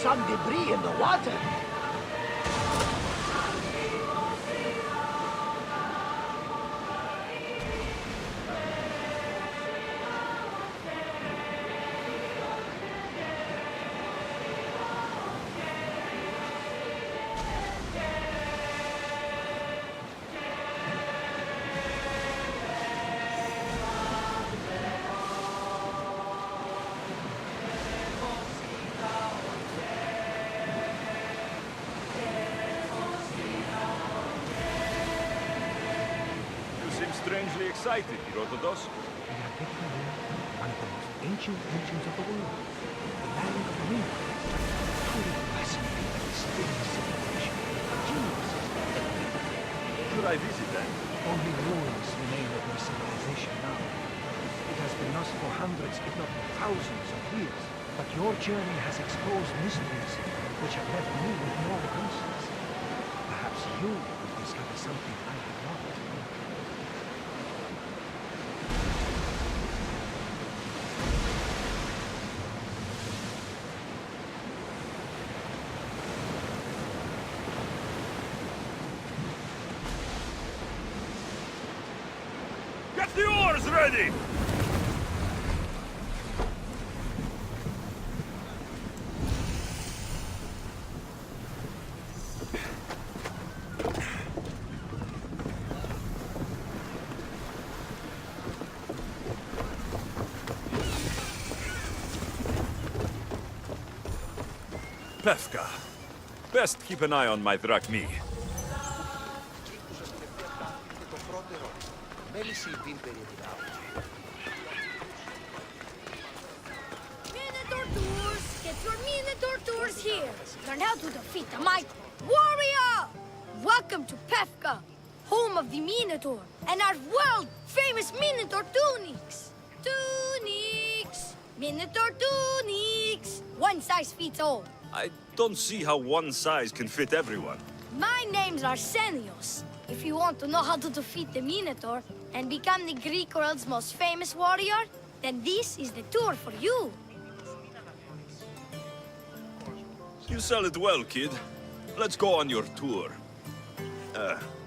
some debris in the water. Strangely excited, Herodotus. We are getting near one of the most ancient regions of the world, the land of Minotaur. Truly fascinating and mysterious civilization. Genius is everywhere. Should I visit them? Only ruins remain of their civilization now. It has been lost for hundreds, if not thousands of years. But your journey has exposed mysteries which have left me with no answers. Perhaps you will discover something I have not. Get the oars ready! Pephka. Best keep an eye on my drachmi. Minotaur tours! Get your Minotaur tours here! Learn how to defeat the mighty warrior! Welcome to Pephka, home of the Minotaur, and our world-famous Minotaur tunics! Tunics! Minotaur tunics! One size fits all. I don't see how one size can fit everyone. My name's Arsenios. If you want to know how to defeat the Minotaur and become the Greek world's most famous warrior, then this is the tour for you. You sell it well, kid. Let's go on your tour.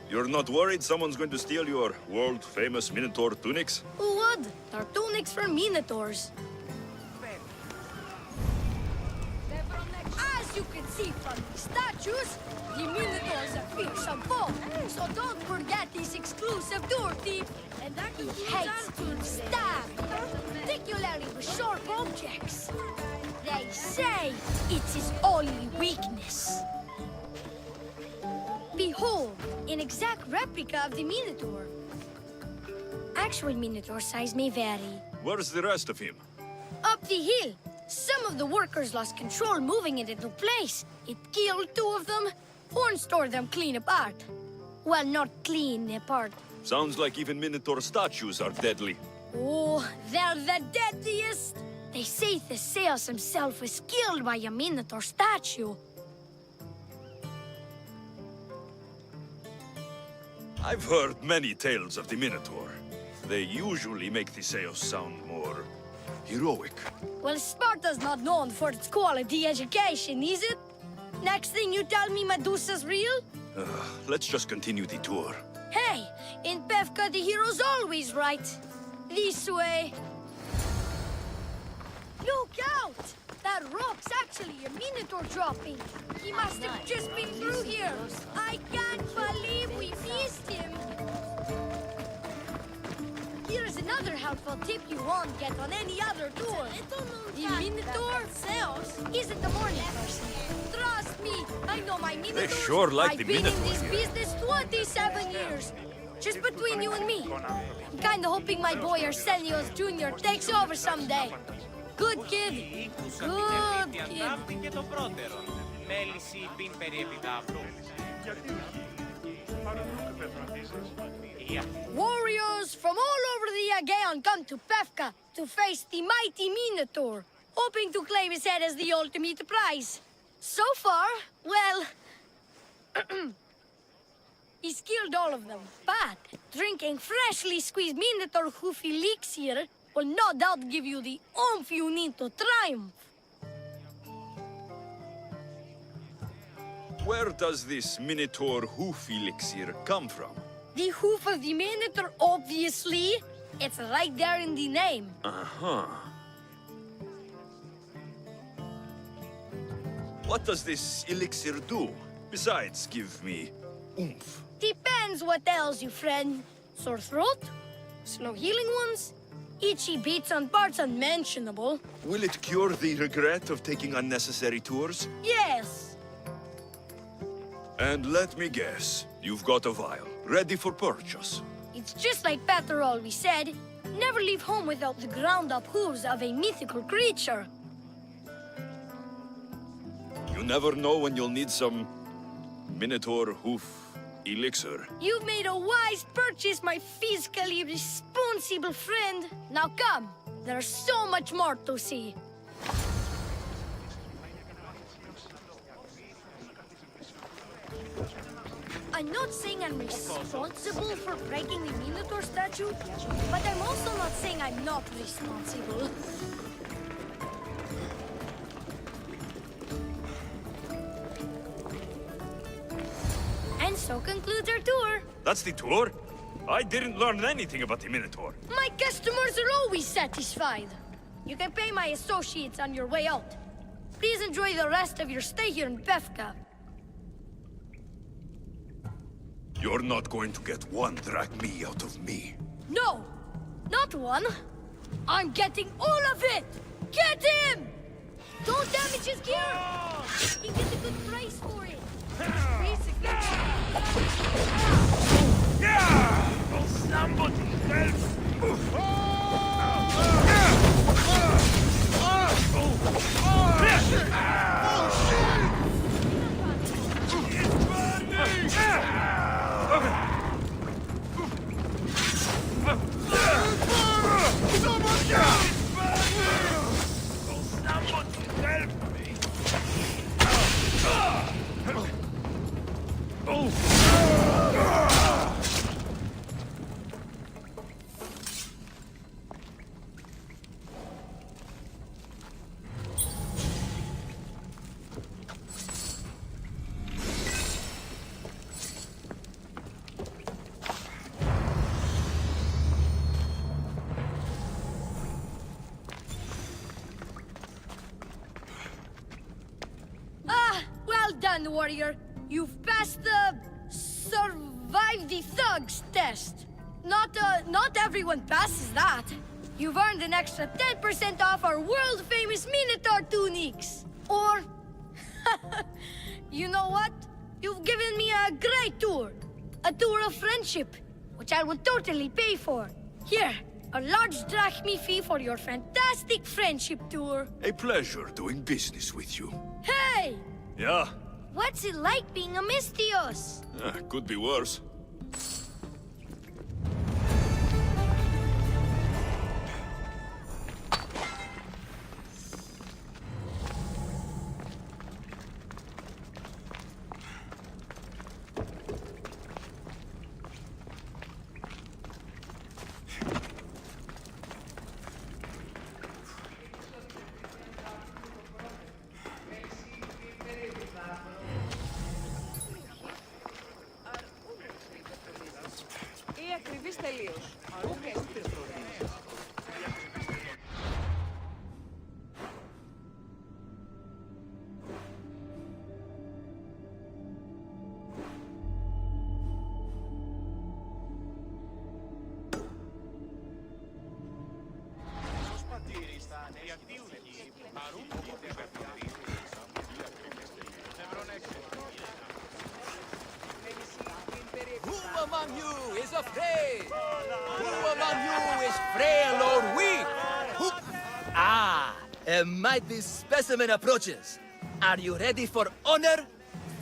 You're not worried someone's going to steal your world-famous Minotaur tunics? Who would? They're tunics for Minotaurs. As you can see from the statues, the Minotaur's a fearsome foe. So don't forget this exclusive tour tip. And that he hates being stabbed, particularly with sharp objects. They say it's his only weakness. Behold, an exact replica of the Minotaur. Actual Minotaur size may vary. Where's the rest of him? Up the hill. Some of the workers lost control moving it into place. It killed two of them, or stored them clean apart. Well, not clean apart. Sounds like even Minotaur statues are deadly. Oh, they're the deadliest. They say Theseus himself was killed by a Minotaur statue. I've heard many tales of the Minotaur. They usually make Theseus sound more heroic. Well, Sparta's not known for its quality education, is it? Next thing you tell me Medusa's real? Let's just continue the tour. Hey, in Pephka the hero's always right. This way. Look out! That rock's actually a Minotaur dropping. He must have just been through here. I can't believe we missed him. Here's another helpful tip you won't get on any other tour. The Minotaur isn't a morning person. Trust me, I know my Minotaurs. They sure like the Minotaur. I've been in this business 27 years. Just between you and me. I'm kinda hoping my boy Arsenios Jr. takes over someday. Good kid. Good kid. Warriors from all over the Aegean come to Pephka to face the mighty Minotaur, hoping to claim his head as the ultimate prize. So far, well, he's killed all of them. But drinking freshly squeezed Minotaur hoof elixir will no doubt give you the oomph you need to triumph. Where does this Minotaur hoof elixir come from? The hoof of the Minotaur, obviously. It's right there in the name. Uh-huh. What does this elixir do? Besides, give me oomph. Depends what ails you, friend. Sore throat? Slow healing wounds? Itchy beats on parts unmentionable? Will it cure the regret of taking unnecessary tours? Yes. And let me guess, you've got a vial, ready for purchase. It's just like Peter always said. Never leave home without the ground-up hooves of a mythical creature. You never know when you'll need some Minotaur hoof elixir. You've made a wise purchase, my fiscally responsible friend. Now come, there's so much more to see. I'm not saying I'm responsible for breaking the Minotaur statue, but I'm also not saying I'm not responsible. And so concludes our tour. That's the tour? I didn't learn anything about the Minotaur. My customers are always satisfied. You can pay my associates on your way out. Please enjoy the rest of your stay here in Pephka. You're not going to get one drachme out of me. No, not one. I'm getting all of it! Get him! Don't damage his gear! You can get a good price for it. Basically... Somebody help! Done, warrior. You've passed the survive the thugs test. Not everyone passes that. You've earned an extra 10% off our world-famous Minotaur tunics. Or, you know what? You've given me a great tour. A tour of friendship, which I will totally pay for. Here, a large drachme fee for your fantastic friendship tour. A pleasure doing business with you. Hey! Yeah? What's it like being a Mystios? Could be worse. Ακριβής τελείως. Who among you is afraid? Who among you is frail or weak? Who... Ah, a mighty specimen approaches. Are you ready for honor?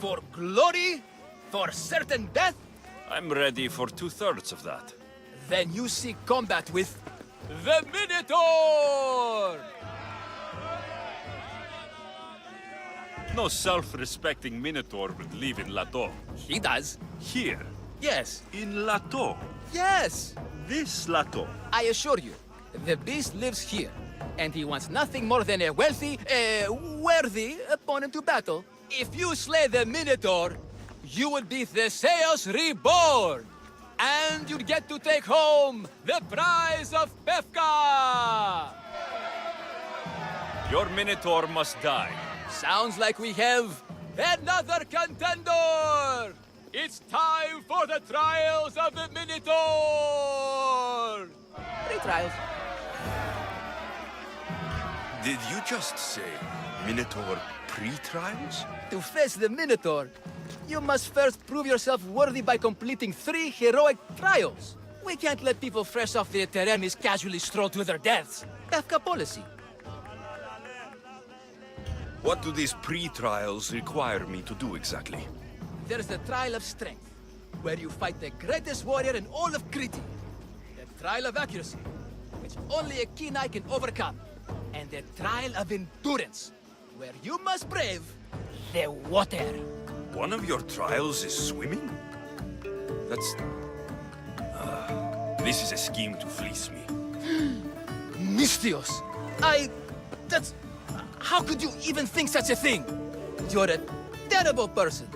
For glory? For certain death? I'm ready for 2/3 of that. Then you seek combat with... the Minotaur! No self-respecting Minotaur would live in Lato. He does. Here, Yes. in Lato. Yes! This Lato. I assure you, the beast lives here, and he wants nothing more than a wealthy, worthy opponent to battle. If you slay the Minotaur, you would be Theseus reborn! And you'd get to take home the prize of Pephka! Your Minotaur must die. Sounds like we have another contender! It's time for the trials of the Minotaur! 3 trials. Did you just say Minotaur pre-trials? To face the Minotaur, you must first prove yourself worthy by completing 3 heroic trials. We can't let people fresh off the Teremis casually stroll to their deaths. Pephka policy. What do these pre-trials require me to do exactly? There's the Trial of Strength, where you fight the greatest warrior in all of Crete. The Trial of Accuracy, which only a keen eye can overcome. And the Trial of Endurance, where you must brave the water. One of your trials is swimming? That's... this is a scheme to fleece me. Mystios! That's... How could you even think such a thing? You're a terrible person.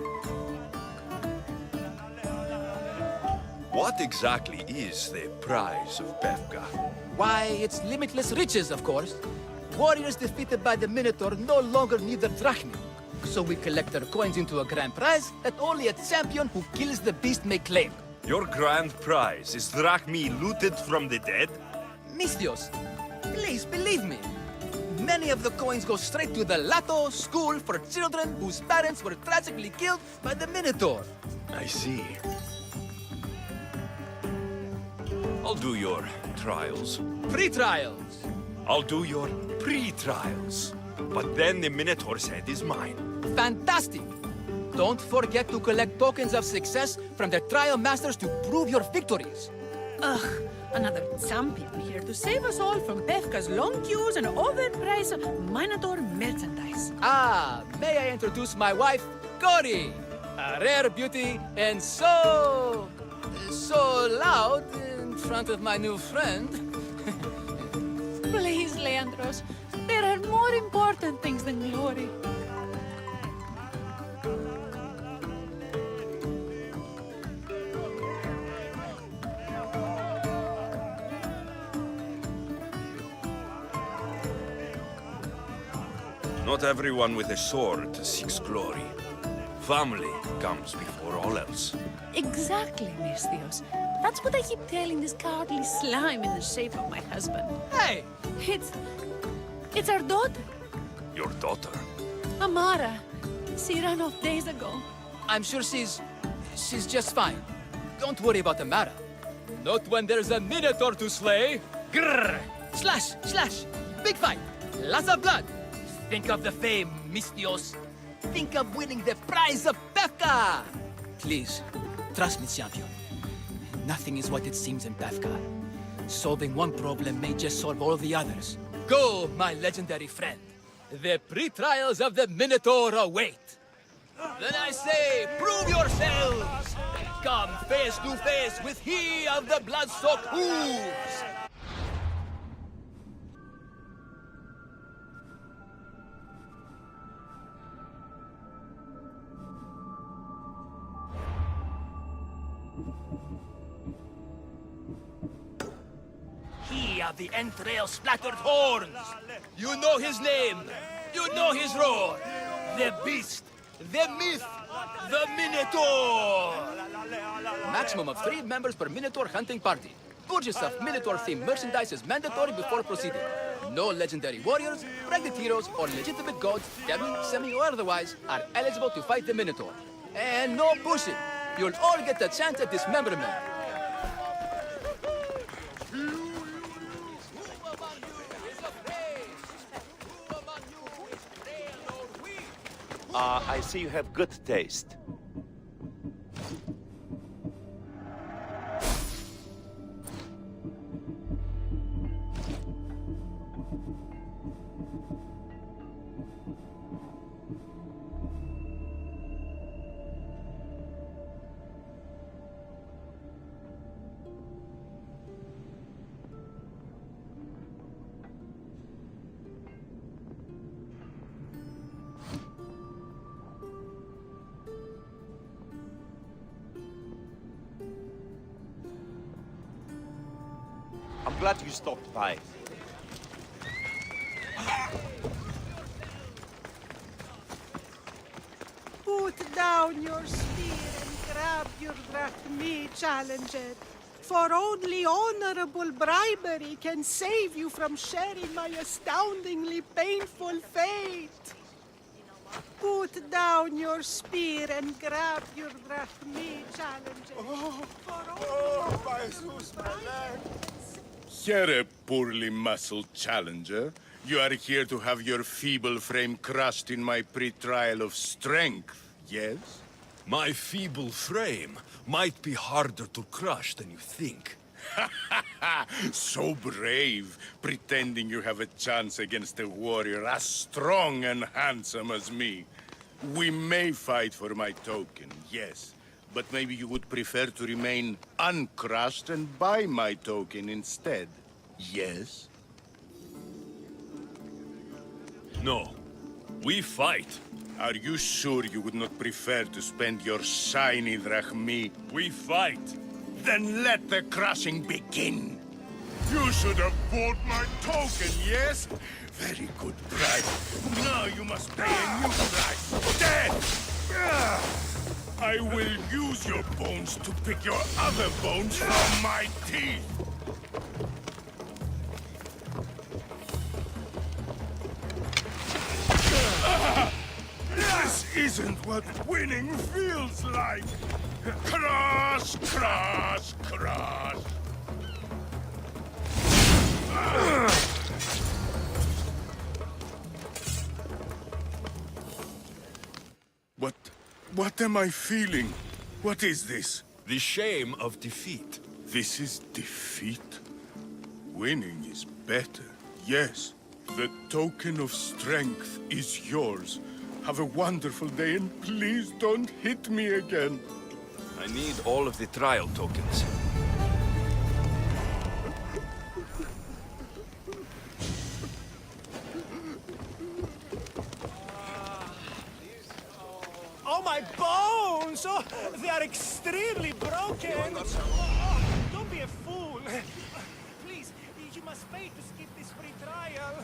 What exactly is the prize of Pephka? Why, it's limitless riches, of course. Warriors defeated by the Minotaur no longer need their drachmi. So we collect their coins into a grand prize that only a champion who kills the beast may claim. Your grand prize is drachmi looted from the dead? Mystios, please believe me. Many of the coins go straight to the Lato School for children whose parents were tragically killed by the Minotaur. I see. I'll do your trials. Pre-trials. I'll do your pre-trials. But then the Minotaur's head is mine. Fantastic! Don't forget to collect tokens of success from the trial masters to prove your victories. Ugh, another champion here to save us all from Pephka's long queues and overpriced Minotaur merchandise. May I introduce my wife, Cory? A rare beauty and so loud in front of my new friend. Please, Leandros, there are more important things than glory. Not everyone with a sword seeks glory. Family comes before all else. Exactly, Mystios. That's what I keep telling this cowardly slime in the shape of my husband. Hey! It's our daughter, Your daughter? Amara. She ran off days ago. I'm sure she's just fine. Don't worry about Amara. Not when there's a Minotaur to slay. Grrr! Slash! Slash! Big fight! Lots of blood! Think of the fame, Mystios. Think of winning the prize of Pephka! Please, trust me, champion. Nothing is what it seems in Pephka. Solving one problem may just solve all the others. Go, my legendary friend. The pre-trials of the Minotaur await. Then I say, prove yourselves! Come face to face with he of the blood-soaked hooves! He of the entrail-splattered horns! You know his name! You know his roar! The beast! The myth! The Minotaur! Maximum of 3 members per Minotaur hunting party. Purchase of Minotaur-themed merchandise is mandatory before proceeding. No legendary warriors, pregnant heroes, or legitimate gods, demi, semi, or otherwise, are eligible to fight the Minotaur. And no pushing. You'll all get a chance at dismemberment. I see you have good taste. glad you stopped by. Put down your spear and grab your drachmi, challenger. For only honorable bribery can save you from sharing my astoundingly painful fate. Put down your spear and grab your drachmi, challenger. Here, poorly muscled challenger. You are here to have your feeble frame crushed in my pre-trial of strength, yes? My feeble frame might be harder to crush than you think. So brave, pretending you have a chance against a warrior as strong and handsome as me. We may fight for my token, yes. But maybe you would prefer to remain uncrushed and buy my token instead, yes? No. We fight. Are you sure you would not prefer to spend your shiny drachmi? We fight. Then let the crushing begin. You should have bought my token, yes? Very good price. Now you must pay a new price. Death! I will use your bones to pick your other bones from my teeth. This isn't what winning feels like. Crush, crush, crush. What am I feeling? What is this? The shame of defeat. This is defeat? Winning is better, yes. The token of strength is yours. Have a wonderful day, and please don't hit me again. I need all of the trial tokens. Oh, my bones! Oh, they are extremely broken! Oh, don't be a fool! Please, you must pay to skip this free trial.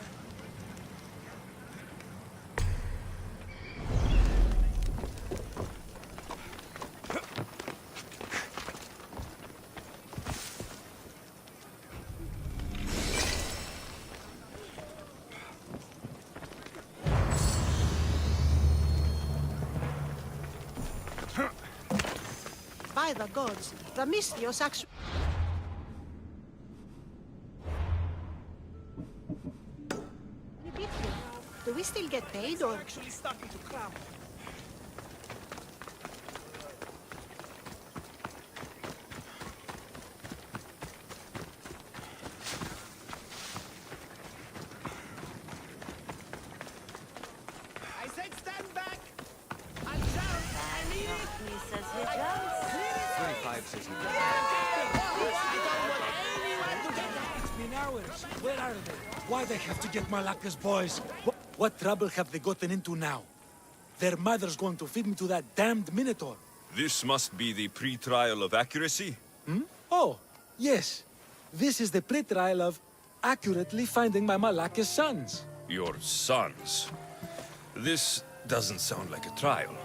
By the gods, the Mystios actually... Do we still get paid, or...? Actually starting to cramp. I said stand back! I'll jump! I need it! 25 says he It's been hours. Where are they? Why they have to get Malaka's boys? What trouble have they gotten into now? Their mother's going to feed me to that damned Minotaur. This must be the pre-trial of accuracy? Oh, yes. This is the pre-trial of accurately finding my Malaka's sons. Your sons. This doesn't sound like a trial.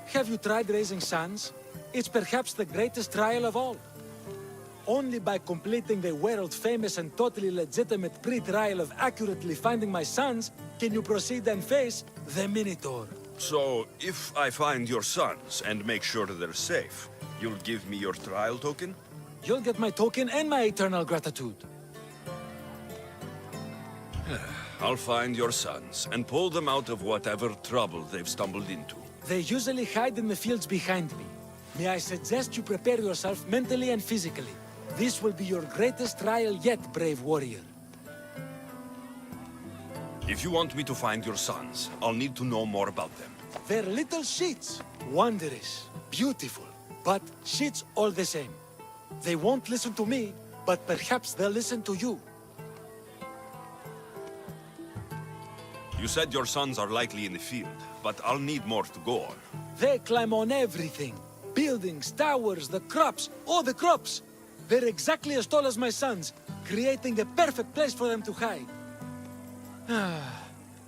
Have you tried raising sons? It's perhaps the greatest trial of all. Only by completing the world-famous and totally legitimate pre-trial of accurately finding my sons can you proceed and face the Minotaur. So, if I find your sons and make sure they're safe, you'll give me your trial token? You'll get my token and my eternal gratitude. I'll find your sons and pull them out of whatever trouble they've stumbled into. They usually hide in the fields behind me. May I suggest you prepare yourself mentally and physically. This will be your greatest trial yet, brave warrior. If you want me to find your sons, I'll need to know more about them. They're little shits. Wondrous, beautiful, but shits all the same. They won't listen to me, but perhaps they'll listen to you. You said your sons are likely in the field, but I'll need more to go on. They climb on everything. Buildings, towers, the crops, all the crops. They're exactly as tall as my sons. creating the perfect place for them to hide.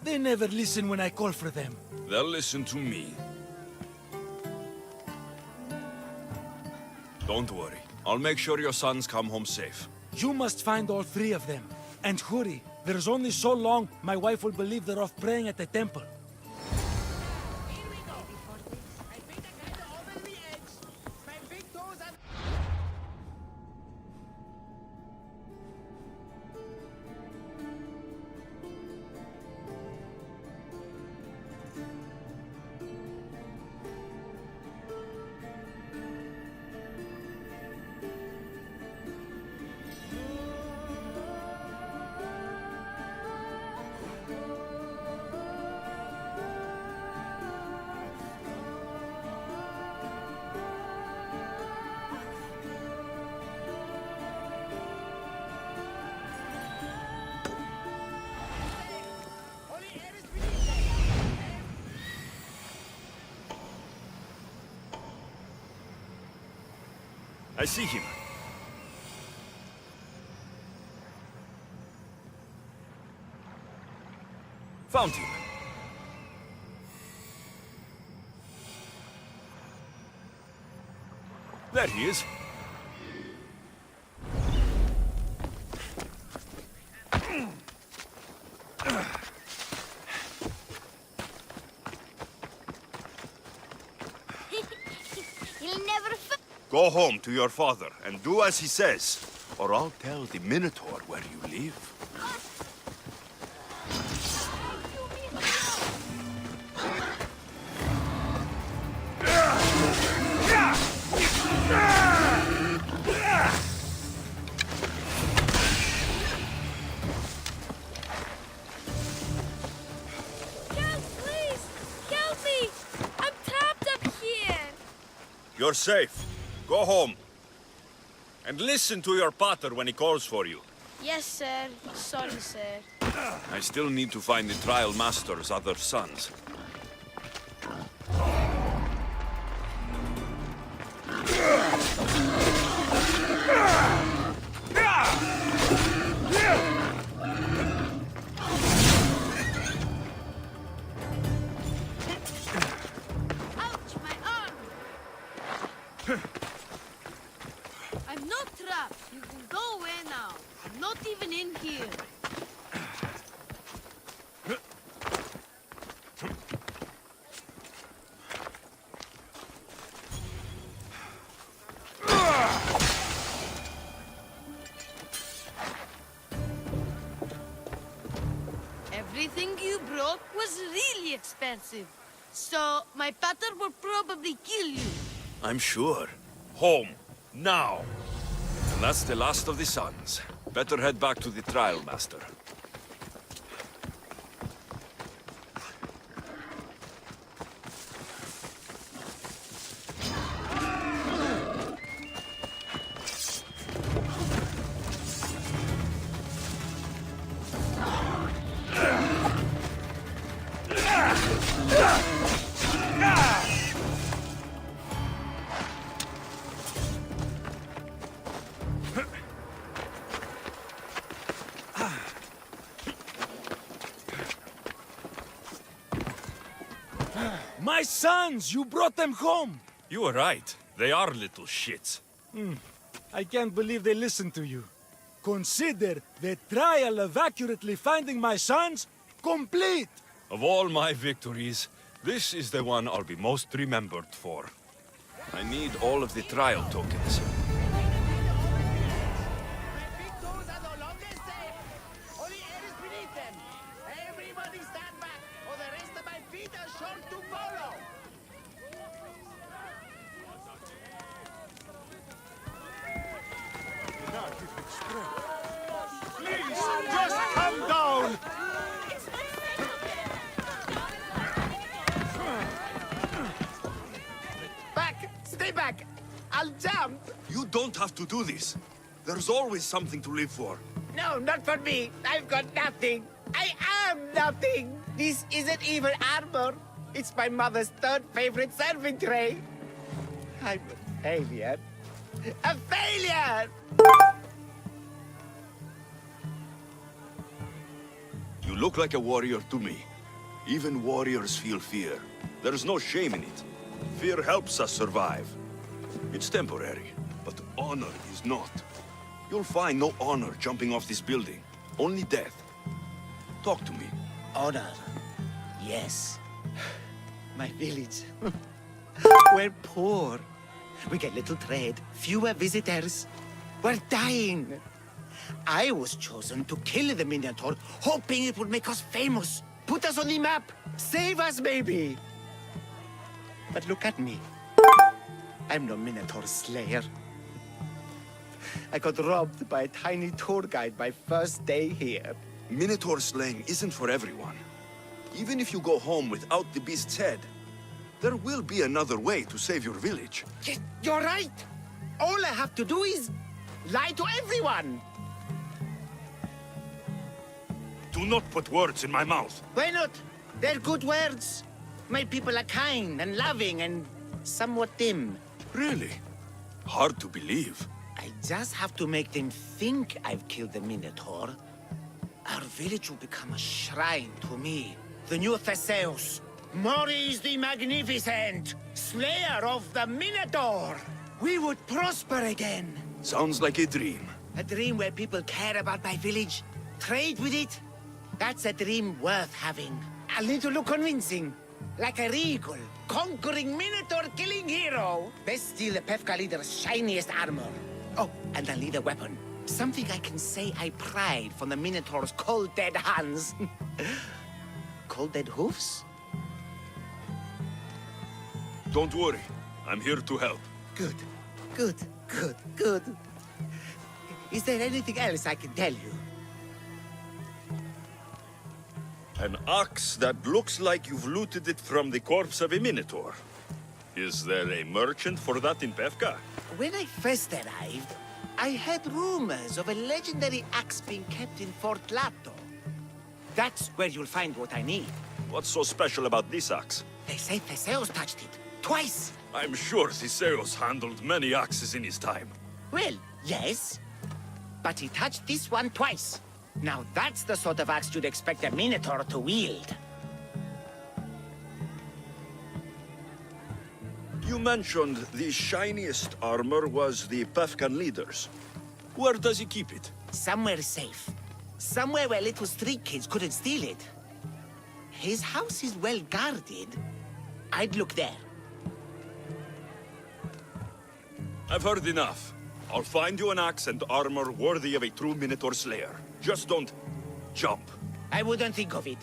They never listen when I call for them. They'll listen to me. Don't worry. I'll make sure your sons come home safe. You must find all three of them. And hurry. There's only so long my wife will believe they're off praying at the temple. I see him. Found him. There he is. He'll never Go home to your father and do as he says, or I'll tell the Minotaur where you live. Please! Help me! I'm trapped up here! You're safe. Go home. And listen to your pater when he calls for you. Yes, sir. Sorry, sir. I still need to find the trial master's other sons. Ouch, my arm! I'm not trapped. You can go away now. I'm not even in here. Everything you brought was really expensive. So, my pater will probably kill you. I'm sure. Home. Now. And that's the last of the sons. Better head back to the trial master. My sons! You brought them home! You were right. They are little shits. I can't believe they listened to you. Consider the trial of accurately finding my sons complete! Of all my victories, this is the one I'll be most remembered for. I need all of the trial tokens. Just come down! Back! Stay back! I'll jump! You don't have to do this. There's always something to live for. No, not for me. I've got nothing. I am nothing. This isn't even armor. It's my mother's third favorite serving tray. I'm a failure. A failure! look like a warrior to me. Even warriors feel fear. There's no shame in it. Fear helps us survive. It's temporary, but honor is not. You'll find no honor jumping off this building. Only death. Talk to me. Honor. Yes. My village. We're poor. We get little trade, fewer visitors. We're dying. I was chosen to kill the Minotaur, hoping it would make us famous. Put us on the map. Save us, maybe. But look at me. I'm no Minotaur slayer. I got robbed by a tiny tour guide my first day here. Minotaur slaying isn't for everyone. Even if you go home without the beast's head, there will be another way to save your village. You're right. All I have to do is lie to everyone. Do not put words in my mouth. Why not? They're good words. My people are kind and loving and somewhat dim. Really? Hard to believe. I just have to make them think I've killed the Minotaur. Our village will become a shrine to me, the new Theseus. Maurice the Magnificent, slayer of the Minotaur. We would prosper again. Sounds like a dream. A dream where people care about my village, trade with it. That's a dream worth having. I'll need to look convincing. Like a regal, conquering Minotaur-killing hero. Best steal the Pephka leader's shiniest armor. Oh, and I'll need a weapon. Something I can say I pried from the Minotaur's cold dead hands. Cold dead hoofs? Don't worry. I'm here to help. Good, good, good, good. Is there anything else I can tell you? An ox that looks like you've looted it from the corpse of a Minotaur. Is there a merchant for that in Pephka? When I first arrived, I heard rumors of a legendary axe being kept in Fort Lato. That's where you'll find what I need. What's so special about this axe? They say Theseus touched it. Twice! I'm sure Theseus handled many axes in his time. Well, yes. But he touched this one twice. Now that's the sort of axe you'd expect a Minotaur to wield. You mentioned the shiniest armor was the Pephkan leader's. Where does he keep it? Somewhere safe. Somewhere where little street kids couldn't steal it. His house is well guarded. I'd look there. I've heard enough. I'll find you an axe and armor worthy of a true Minotaur slayer. Just don't jump. I wouldn't think of it.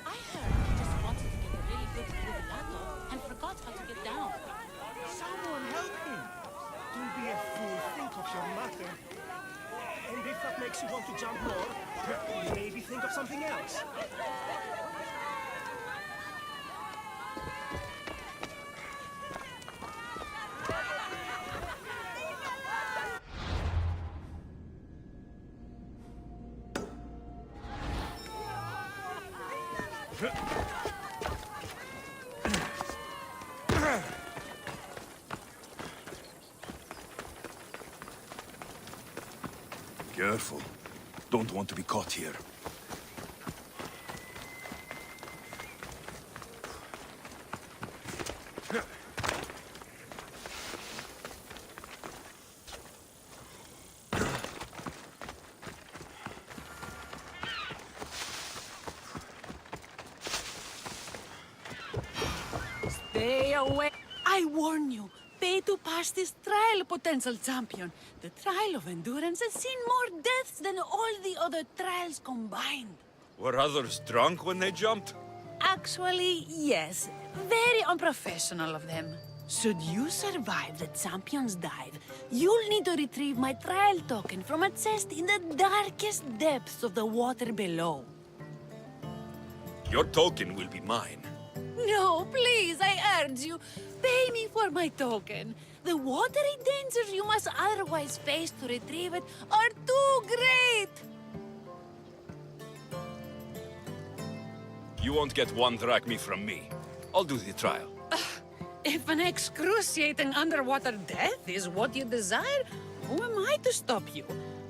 I heard he just wanted to get a really good view of Lato and forgot how to get down. Someone help him! Don't be a fool, think of your matter. And if that makes you want to jump more, maybe think of something else. Careful. Don't want to be caught here. Stay away. I warn you. Pay to pass this trial, potential champion. The trial of endurance has seen more deaths than all the other trials combined. Were others drunk when they jumped? Actually, yes. Very unprofessional of them. Should you survive the champion's dive, you'll need to retrieve my trial token from a chest in the darkest depths of the water below. Your token will be mine. No, please, I urge you. Pay me for my token. The watery dangers you must otherwise face to retrieve it are too great. You won't get one drachma from me. I'll do the trial. If an excruciating underwater death is what you desire, who am I to stop you?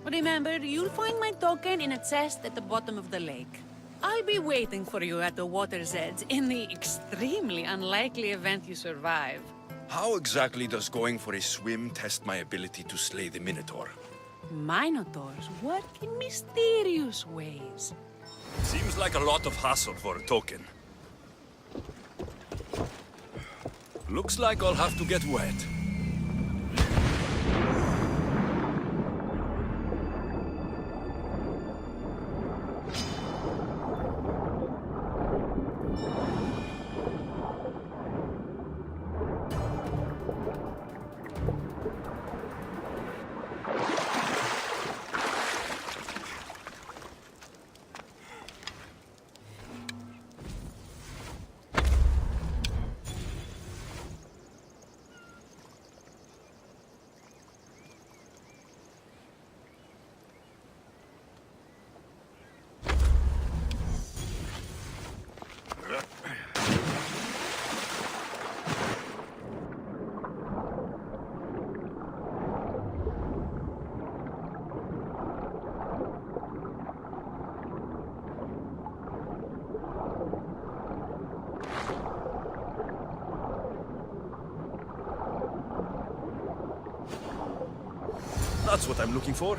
Remember, you'll find my token in a chest at the bottom of the lake. I'll be waiting for you at the water's edge in the extremely unlikely event you survive. How exactly does going for a swim test my ability to slay the Minotaur? Minotaurs work in mysterious ways. Seems like a lot of hassle for a token. Looks like I'll have to get wet. That's what I'm looking for.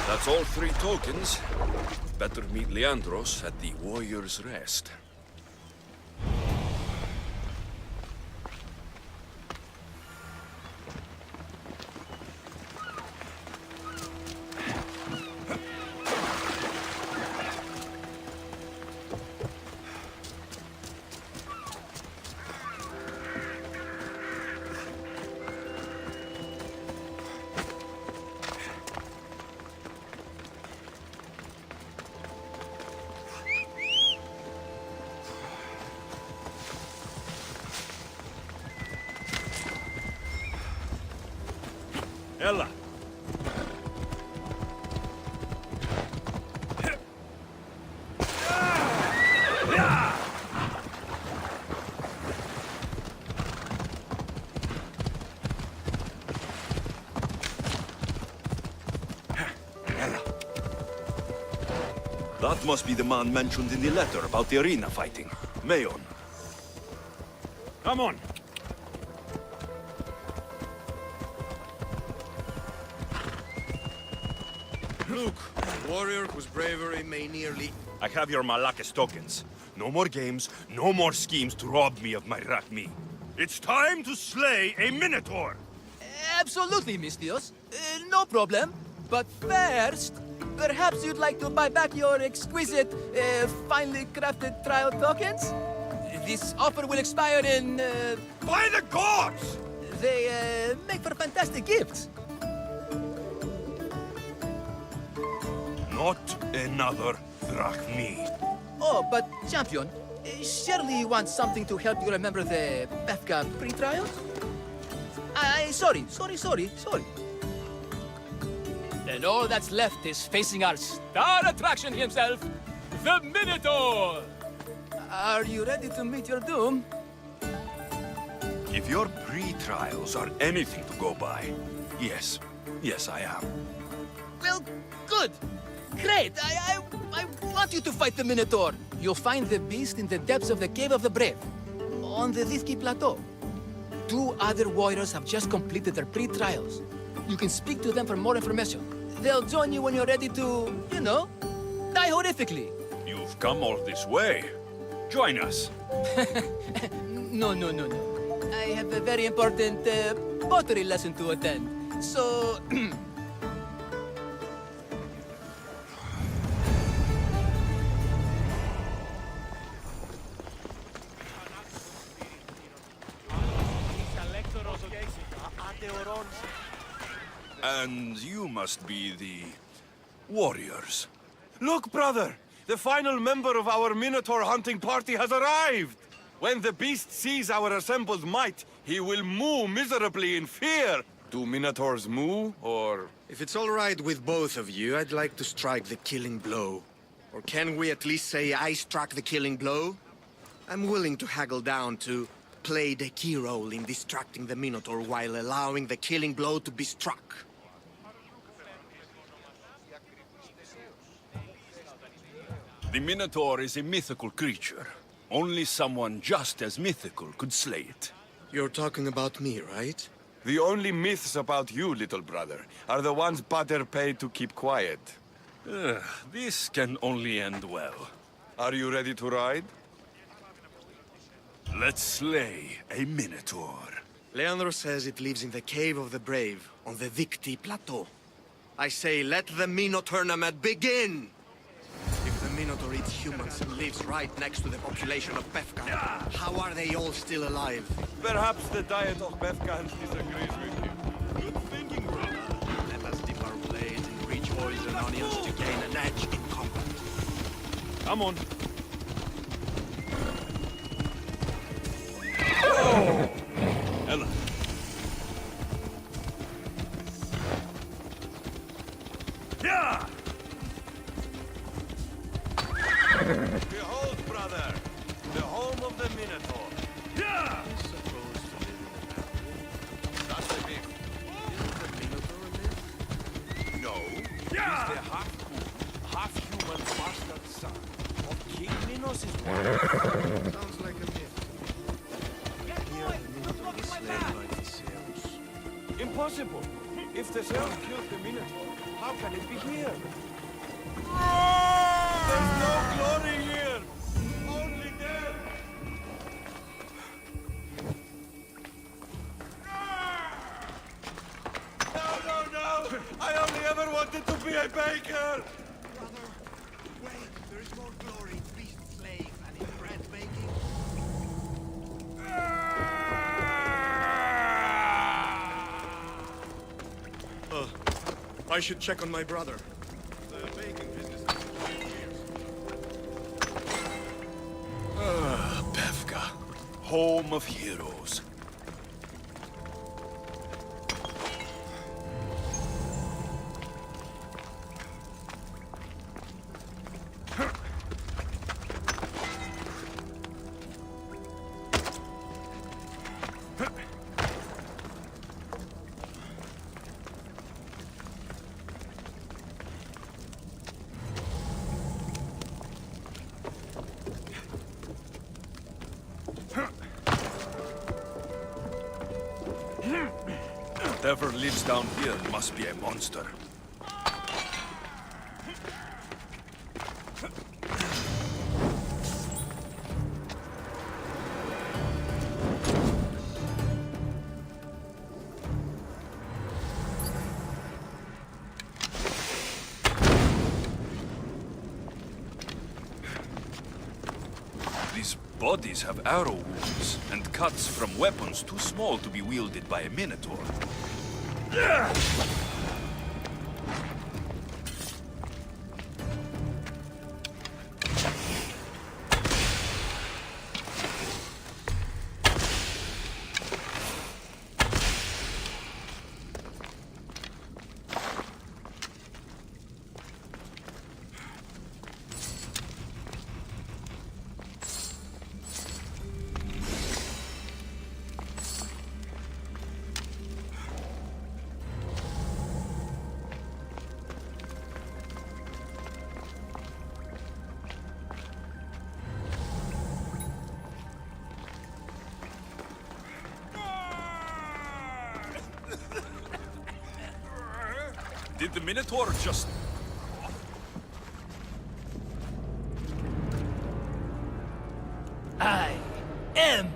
That's all 3 tokens. Better meet Leandros at the Warrior's Rest. Ella. That must be the man mentioned in the letter about the arena fighting. Mayon. Come on. Look, a warrior whose bravery may nearly... I have your Malakis tokens. No more games, no more schemes to rob me of my Rakmi. It's time to slay a Minotaur! Absolutely, Mistios. No problem. But first, perhaps you'd like to buy back your exquisite, finely crafted trial tokens? This offer will expire in... By the gods! They make for fantastic gifts. Not another Drachmi. Oh, but champion, surely you want something to help you remember the Pephka pre-trials? Sorry. Then all that's left is facing our star attraction himself, the Minotaur! Are you ready to meet your doom? your pre-trials are anything to go by, yes. Yes, I am. Well, good. Great. I want you to fight the Minotaur. You'll find the beast in the depths of the Cave of the Brave, on the Lithki Plateau. 2 other warriors have just completed their pre-trials. You can speak to them for more information. They'll join you when you're ready to, you know, die horrifically. You've come all this way. Join us. No. I have a very important pottery lesson to attend. So... And you must be the... warriors. Look, brother! The final member of our Minotaur hunting party has arrived! When the beast sees our assembled might, he will moo miserably in fear! Do Minotaurs moo, or...? If it's all right with both of you, I'd like to strike the killing blow. Or can we at least say I struck the killing blow? I'm willing to haggle down to play the key role in distracting the Minotaur while allowing the killing blow to be struck. The Minotaur is a mythical creature. Only someone just as mythical could slay it. You're talking about me, right? The only myths about you, little brother, are the ones Pater paid to keep quiet. This can only end well. Are you ready to ride? Let's slay a Minotaur. Leandro says it lives in the Cave of the Brave, on the Victi Plateau. I say, let the Minotaur tournament begin! If the Minotaur eats humans and lives right next to the population of Pephka, how are they all still alive? Perhaps the diet of Bethkans disagrees with you. Good thinking, brother. Let us dip our blades in rich oils and onions to gain an edge in combat. Come on. Ella. Yeah! Behold, brother, the home of the Minotaur. Yeah! That's the myth. Isn't the Minotaur a myth? No. Yeah! He's the half-human, half-human bastard son of King Minos' wife. Sounds like a myth. Here the Minotaur is slain by the Zeus. Impossible. If the Zeus killed the Minotaur, how can it be here? There's no glory here! Only death! No! I only ever wanted to be a baker! Brother, wait, there is more glory in beast slaying than in bread baking. I should check on my brother. The baking business is 20 years. Pephka, home of heroes. Whatever lives down here must be a monster. These bodies have arrow wounds and cuts from weapons too small to be wielded by a Minotaur. Did the Minotaur just... I am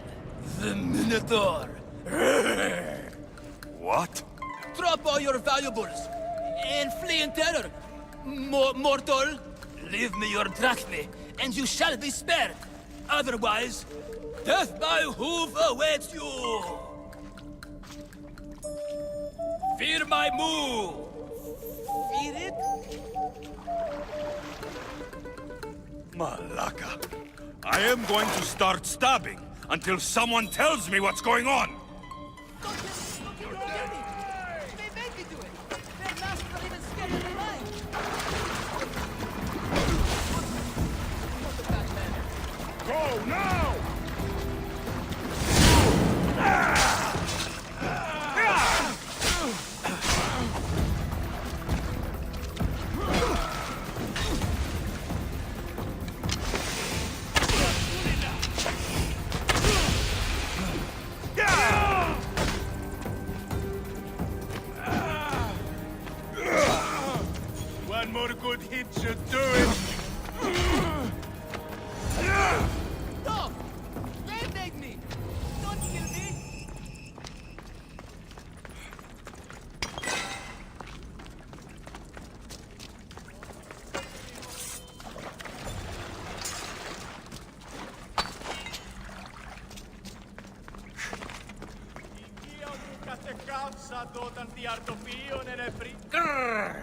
the Minotaur. What? Drop all your valuables and flee in terror. Mortal, leave me your drachme, and you shall be spared. Otherwise, death by hoof awaits you. Fear my move. Fear it? Malaka. I am going to start stabbing until someone tells me what's going on. Go now! One more good hit should do it. Stop! Band-aid me! Don't kill me! Grrr!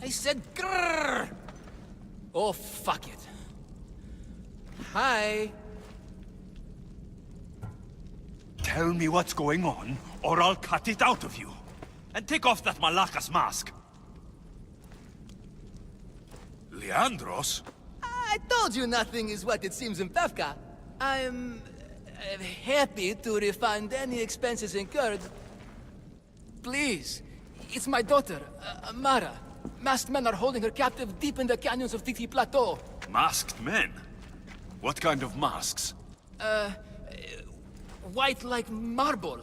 I said grrr! Oh, fuck it. Hi. Tell me what's going on, or I'll cut it out of you. And take off that Malaka's mask. Leandros? I told you nothing is what it seems in Pephka. I'm happy to refund any expenses incurred. Please, it's my daughter, Amara. Masked men are holding her captive deep in the canyons of Titi Plateau. Masked men? What kind of masks? White like marble,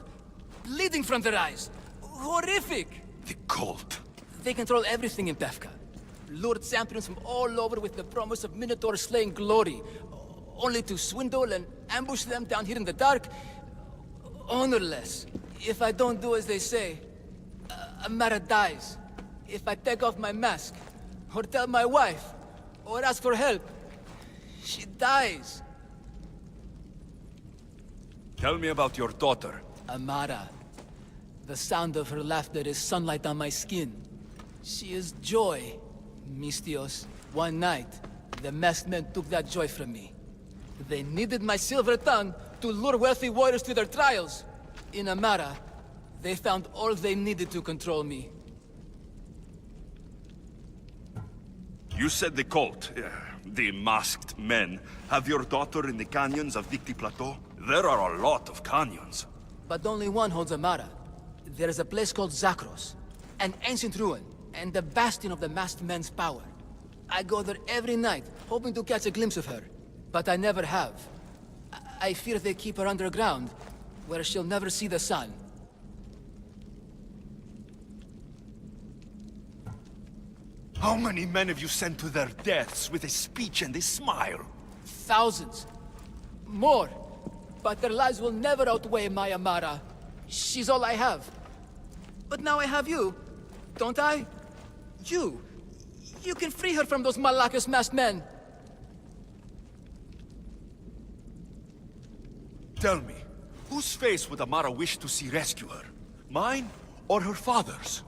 bleeding from their eyes. Horrific! The cult. They control everything in Pephka. Lured champions from all over with the promise of Minotaur slaying glory, only to swindle and ambush them down here in the dark. Honorless. If I don't do as they say, Amara dies. If I take off my mask, or tell my wife, or ask for help, she dies. Tell me about your daughter. Amara. The sound of her laughter is sunlight on my skin. She is joy, Mistios. One night, the masked men took that joy from me. They needed my silver tongue to lure wealthy warriors to their trials. In Amara, they found all they needed to control me. You said the cult, the masked men, have your daughter in the canyons of Dicti Plateau? There are a lot of canyons. But only one holds Amara. There is a place called Zakros, an ancient ruin, and the bastion of the masked men's power. I go there every night, hoping to catch a glimpse of her. But I never have. I fear they keep her underground, where she'll never see the sun. How many men have you sent to their deaths with a speech and a smile? Thousands. More. But their lives will never outweigh my Amara. She's all I have. But now I have you, don't I? You. You can free her from those Malaka's masked men. Tell me, whose face would Amara wish to see rescue her? Mine or her father's?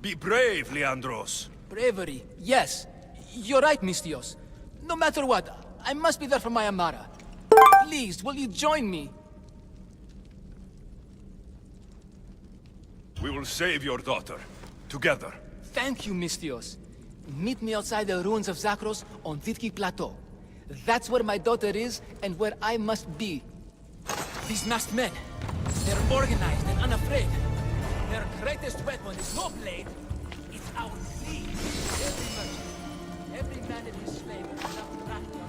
Be brave, Leandros. Bravery, yes. You're right, Mistios. No matter what, I must be there for my Amara. Please, will you join me? We will save your daughter. Together. Thank you, Mistios. Meet me outside the ruins of Zakros on Vitki Plateau. That's where my daughter is, and where I must be. These masked men, they're organized and unafraid. Their greatest weapon is no blade, it's our sleeve. Every merchant, every man and his slave will have tracked on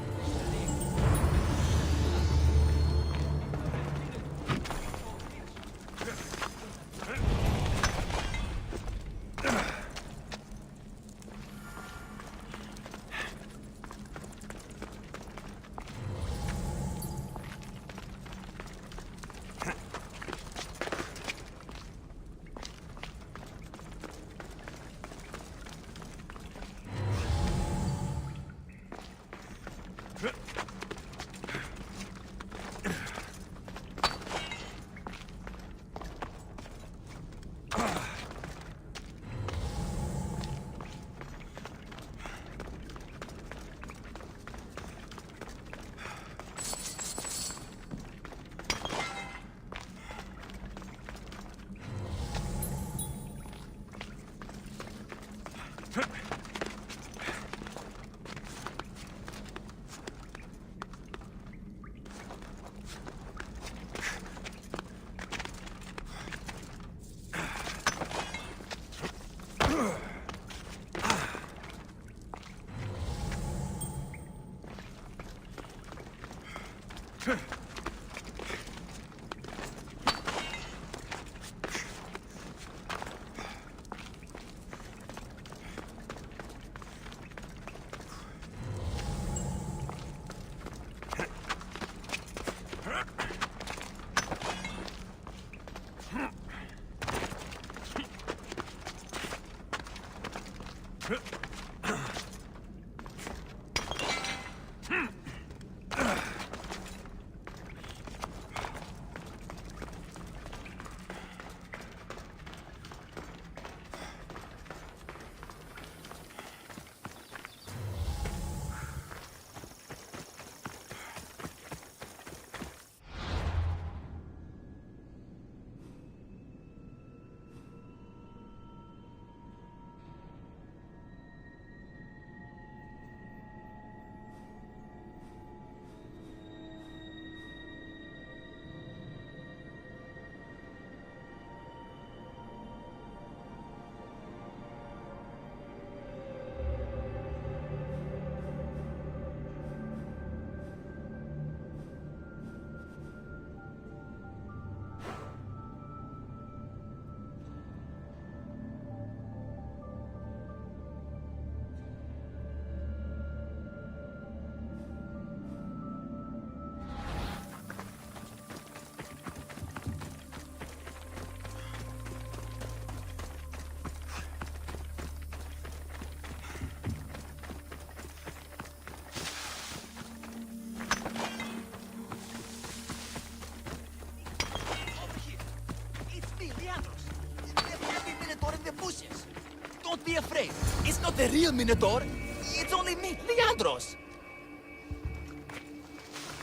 Don't be afraid. It's not the real Minotaur. It's only me, Leandros.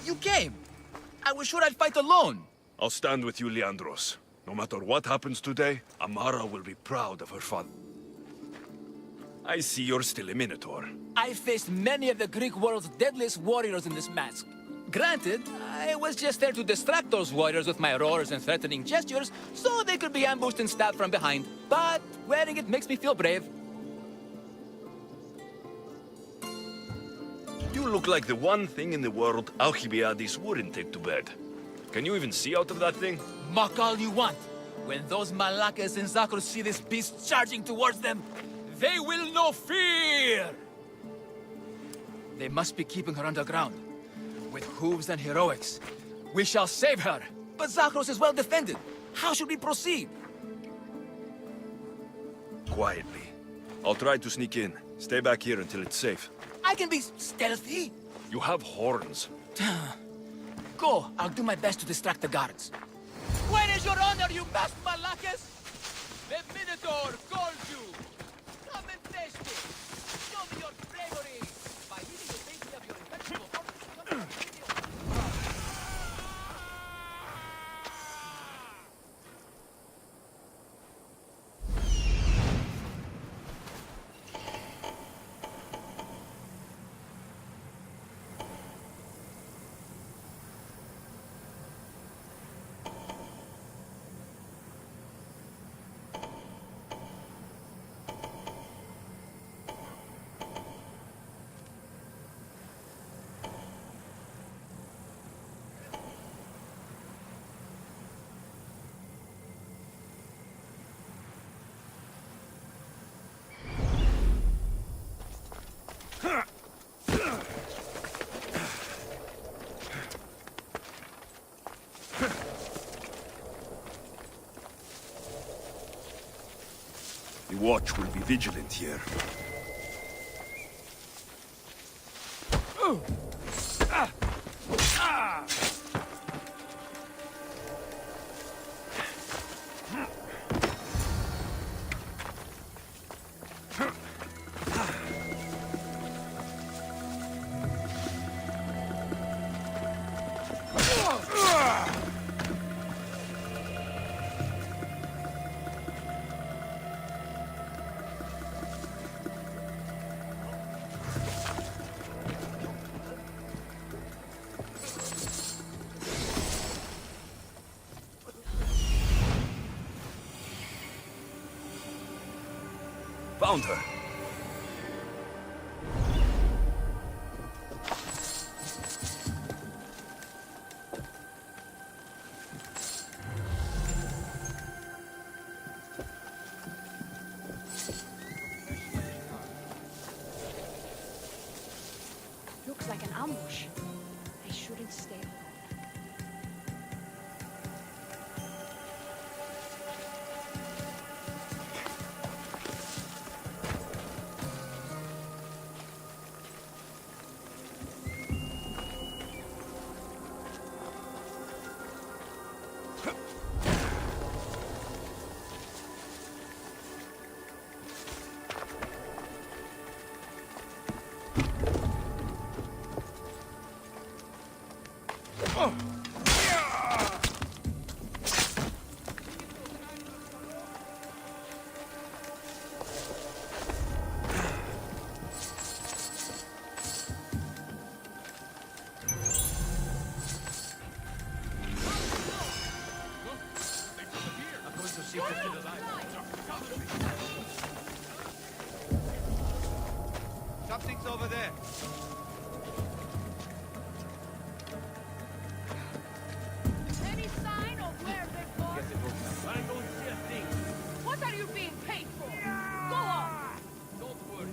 You came. I was sure I'd fight alone. I'll stand with you, Leandros. No matter what happens today, Amara will be proud of her father. I see you're still a Minotaur. I faced many of the Greek world's deadliest warriors in this mask. Granted, I was just there to distract those warriors with my roars and threatening gestures, so they could be ambushed and stabbed from behind. But wearing it makes me feel brave. You look like the one thing in the world Alcibiades wouldn't take to bed. Can you even see out of that thing? Mock all you want. When those Malakas and Zakros see this beast charging towards them, they will know fear! They must be keeping her underground. With hooves and heroics, we shall save her. But Zakros is well defended. How should we proceed? Quietly. I'll try to sneak in. Stay back here until it's safe. I can be stealthy. You have horns. Go, I'll do my best to distract the guards. Where is your honor, you masked Malakas? The Minotaur calls you. Come and face me. Show me your bravery. By leaving the basis of your invincible The watch will be vigilant here. Found her. Looks like an ambush. I shouldn't stay alone. Something's over there. Any sign of where they've gone? I don't see a thing. What are you being paid for? Go on! Don't worry.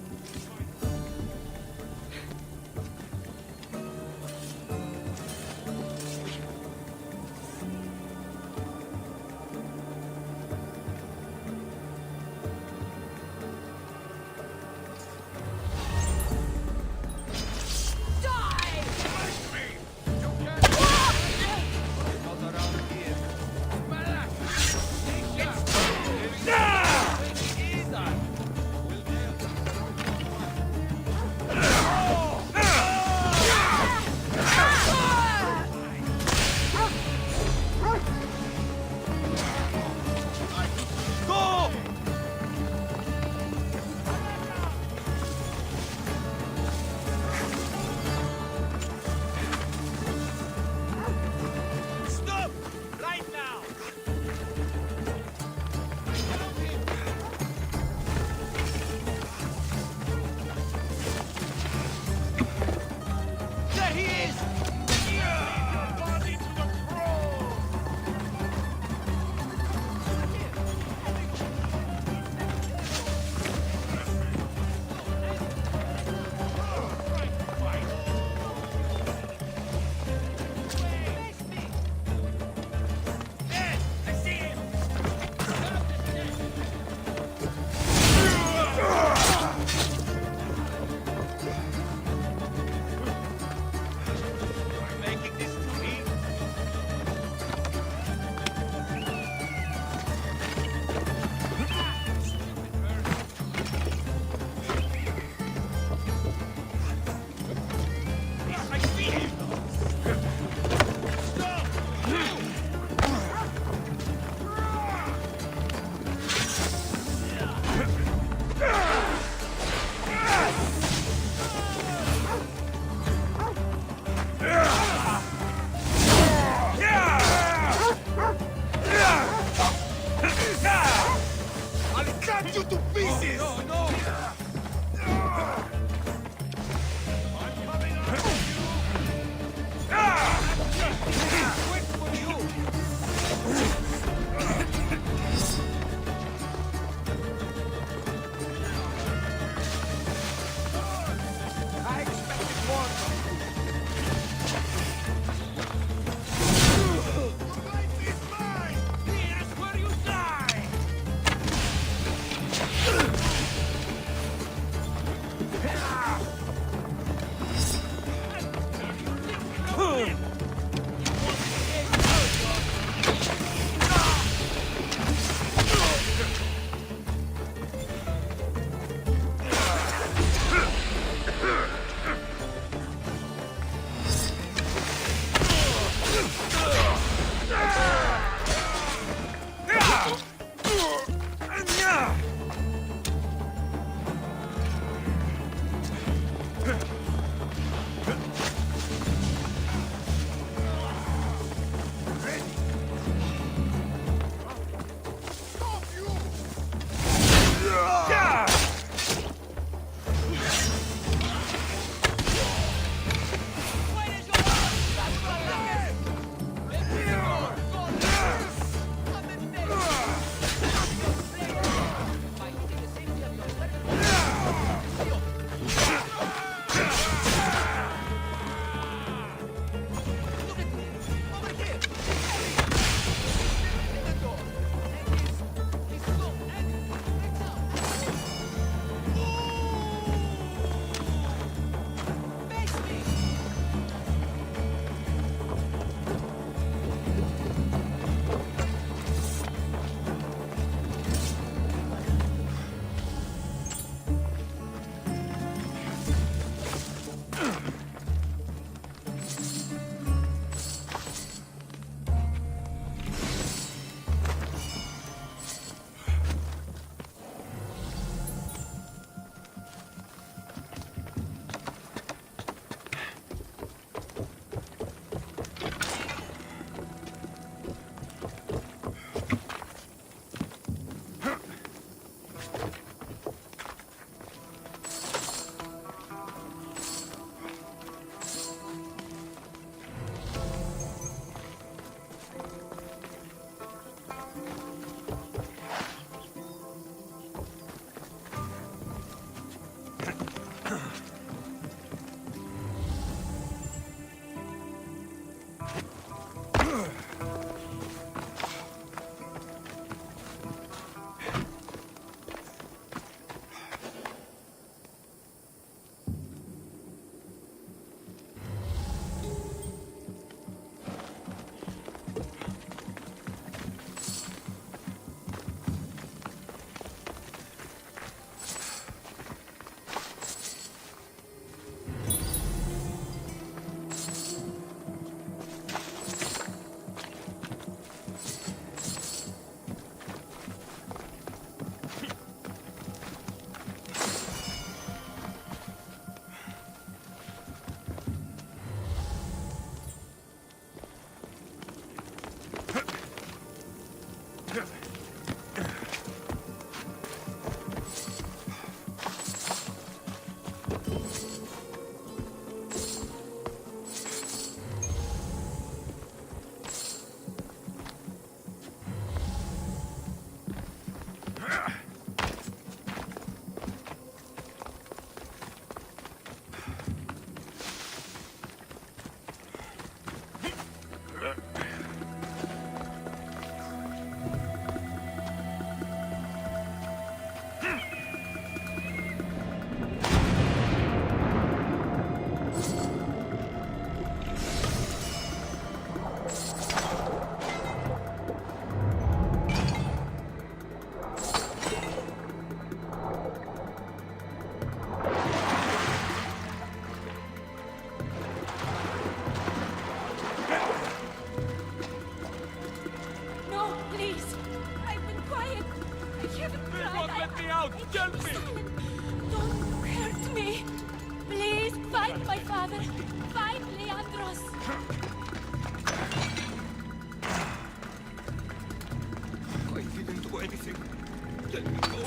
Let me out! Help me! Don't hurt me. Please, fight my father. Fight Leandros. I didn't do anything. Let me go.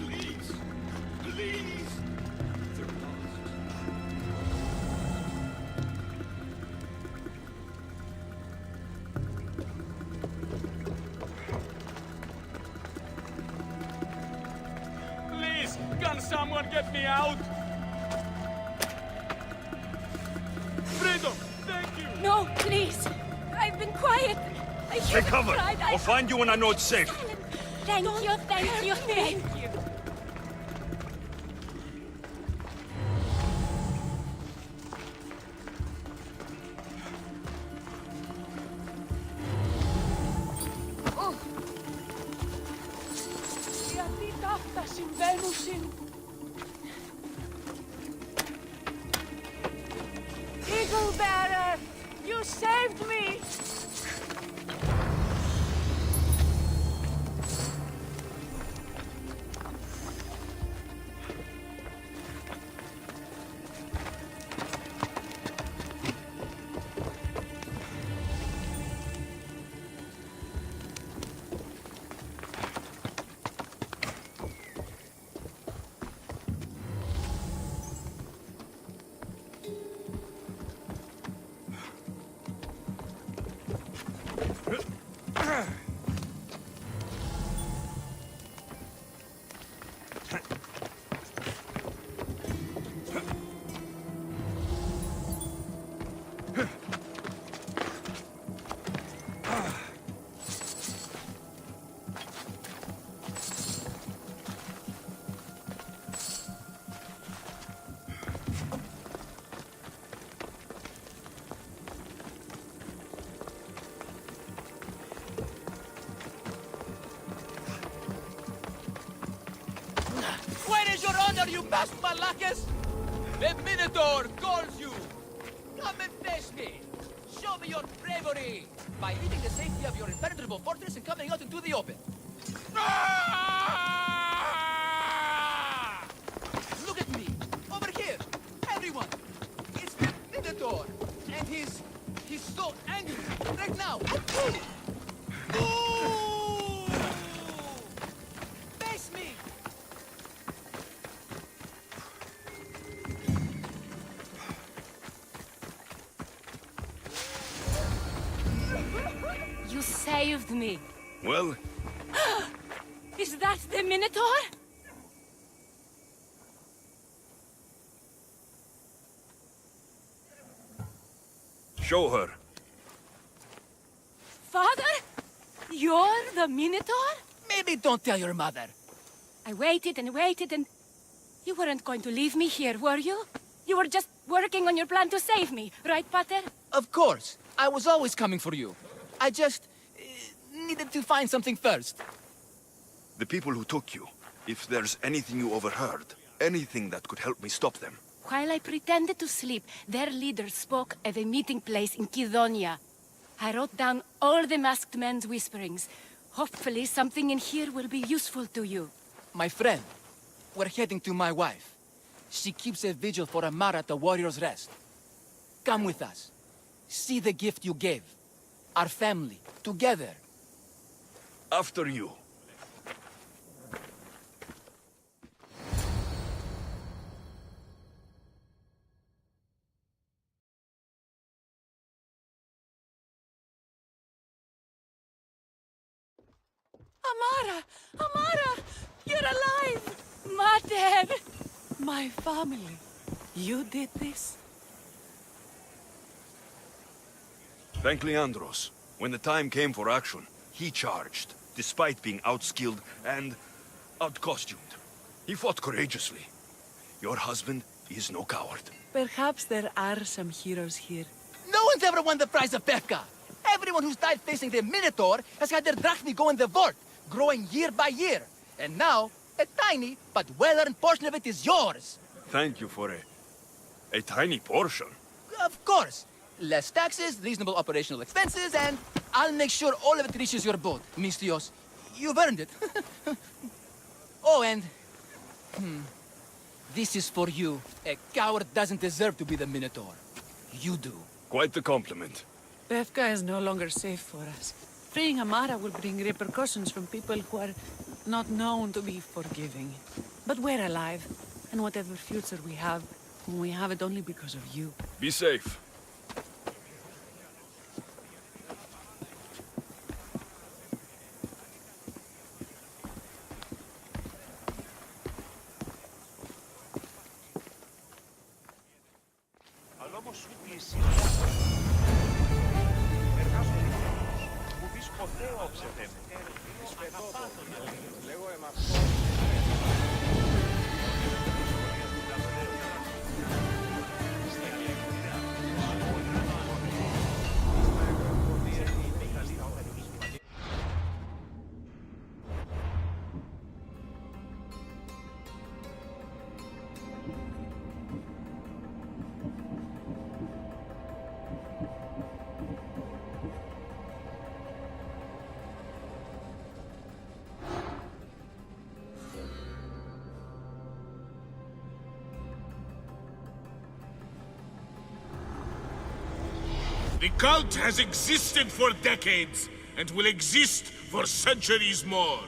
Please. Please. They're lost. Please, can someone get me out? Freedom! Thank you! No, please. I've been quiet. I Take cover! tried. I'll find you when I know it's safe. Thank you, thank you, thank you. Γιατί τα αυτά συμβαίνουν. Eagle Bearer, you saved me! Where is your honor, you masked Malakas? The Minotaur calls you! Come and face me! Show me your bravery! By leaving the safety of your impenetrable fortress and coming out into the open. Look at me! Over here! Everyone! It's the Minotaur! And he's so angry! Right now! Ooh! Face me! You saved me. Well, Is that the Minotaur? show her. Father? You're the Minotaur? Maybe don't tell your mother. I waited and waited and... You weren't going to leave me here, were you? You were just working on your plan to save me, right, Pater? Of course. I was always coming for you. I just needed to find something first. The people who took you, if there's anything you overheard, anything that could help me stop them. While I pretended to sleep, their leader spoke of a meeting place in Kidonia. I wrote down all the masked men's whisperings. Hopefully something in here will be useful to you. My friend, we're heading to my wife. She keeps a vigil for Amara at the Warrior's Rest. Come with us. See the gift you gave. Our family, together. After you. Amara! Amara! You're alive! Mater! My family, you did this? Thank Leandros. When the time came for action, he charged, despite being outskilled and outcostumed. He fought courageously. Your husband is no coward. Perhaps there are some heroes here. No one's ever won the prize of Pephka. Everyone who's died facing the Minotaur has had their drachmi go in the vault, growing year by year. And now, a tiny but well-earned portion of it is yours. Thank you for a tiny portion. Of course. Less taxes, reasonable operational expenses, and I'll make sure all of it reaches your boat, Mistios. You've earned it. Oh, and... This is for you. A coward doesn't deserve to be the Minotaur. You do. Quite the compliment. Pephka is no longer safe for us. Freeing Amara will bring repercussions from people who are not known to be forgiving. But we're alive, and whatever future we have it only because of you. Be safe. The cult has existed for decades, and will exist for centuries more.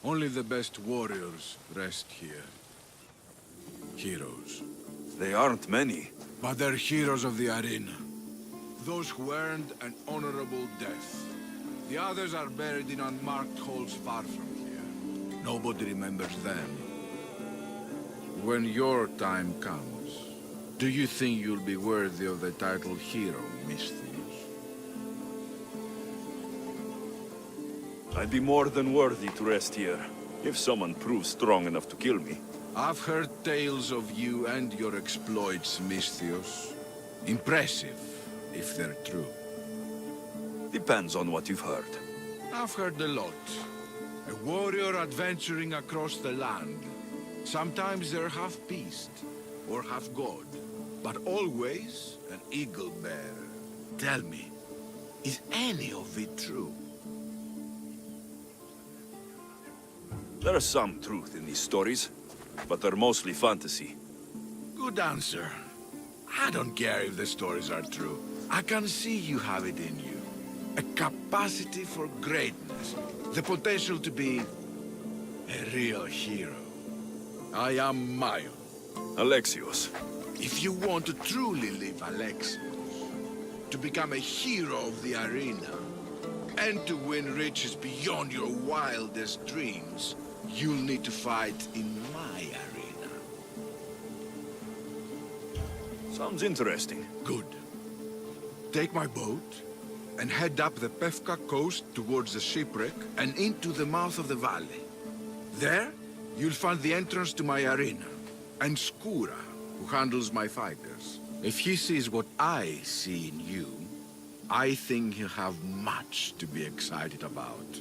Only the best warriors rest here. Heroes. They aren't many. But they're heroes of the arena. Those who earned an honorable death. The others are buried in unmarked holes far from here. Nobody remembers them. When your time comes, do you think you'll be worthy of the title hero, Misthios? I'd be more than worthy to rest here, if someone proves strong enough to kill me. I've heard tales of you and your exploits, Misthios. Impressive, if they're true. Depends on what you've heard. I've heard a lot. A warrior adventuring across the land. Sometimes they're half beast, or half god, but always an eagle bearer. Tell me, is any of it true? There's some truth in these stories, but they're mostly fantasy. Good answer. I don't care if the stories are true. I can see you have it in you. A capacity for greatness. The potential to be a real hero. I am Mayon. Alexios. If you want to truly live Alexios, to become a hero of the arena, and to win riches beyond your wildest dreams, you'll need to fight in my arena. Sounds interesting. Good. Take my boat and head up the Pephka coast towards the shipwreck and into the mouth of the valley. There, you'll find the entrance to my arena, and Skura, who handles my fighters. If he sees what I see in you, I think he'll have much to be excited about.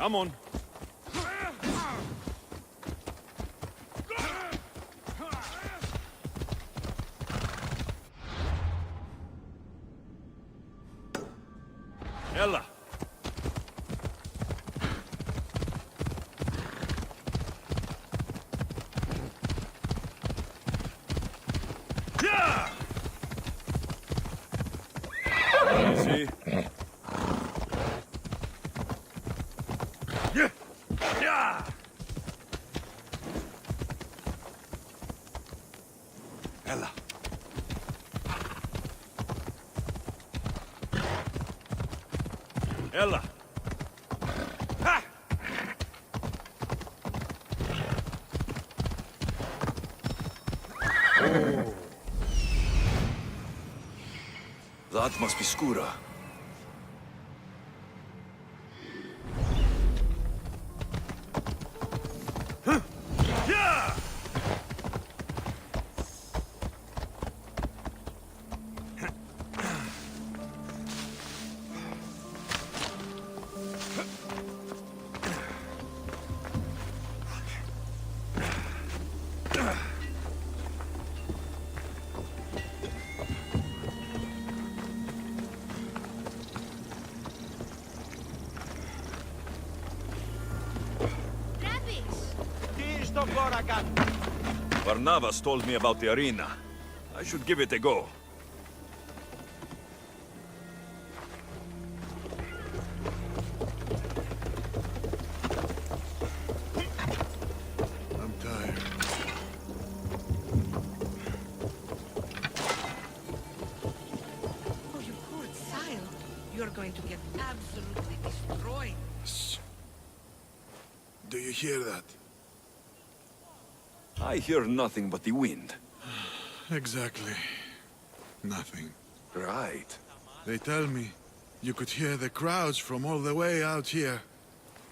Come on. Ella. See? Ella. Ella. Ha! Oh. That must be Skura. Barnabas told me about the arena. I should give it a go. I'm tired. Oh, you poor child. You're going to get absolutely destroyed. Shh. Do you hear that? I hear nothing but the wind. Exactly. Nothing. Right. They tell me you could hear the crowds from all the way out here.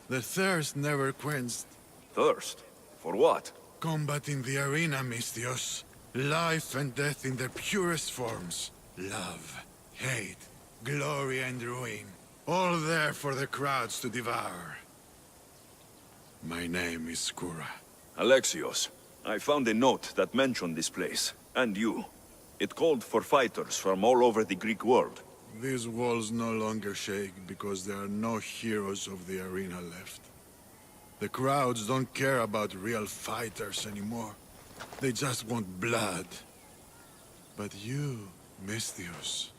Their thirst never quenched. Thirst? For what? Combat in the arena, Misthios. Life and death in their purest forms. Love, hate, glory and ruin. All there for the crowds to devour. My name is Skura. Alexios, I found a note that mentioned this place, and you. It called for fighters from all over the Greek world. These walls no longer shake because there are no heroes of the arena left. The crowds don't care about real fighters anymore. They just want blood. But you, Misthios,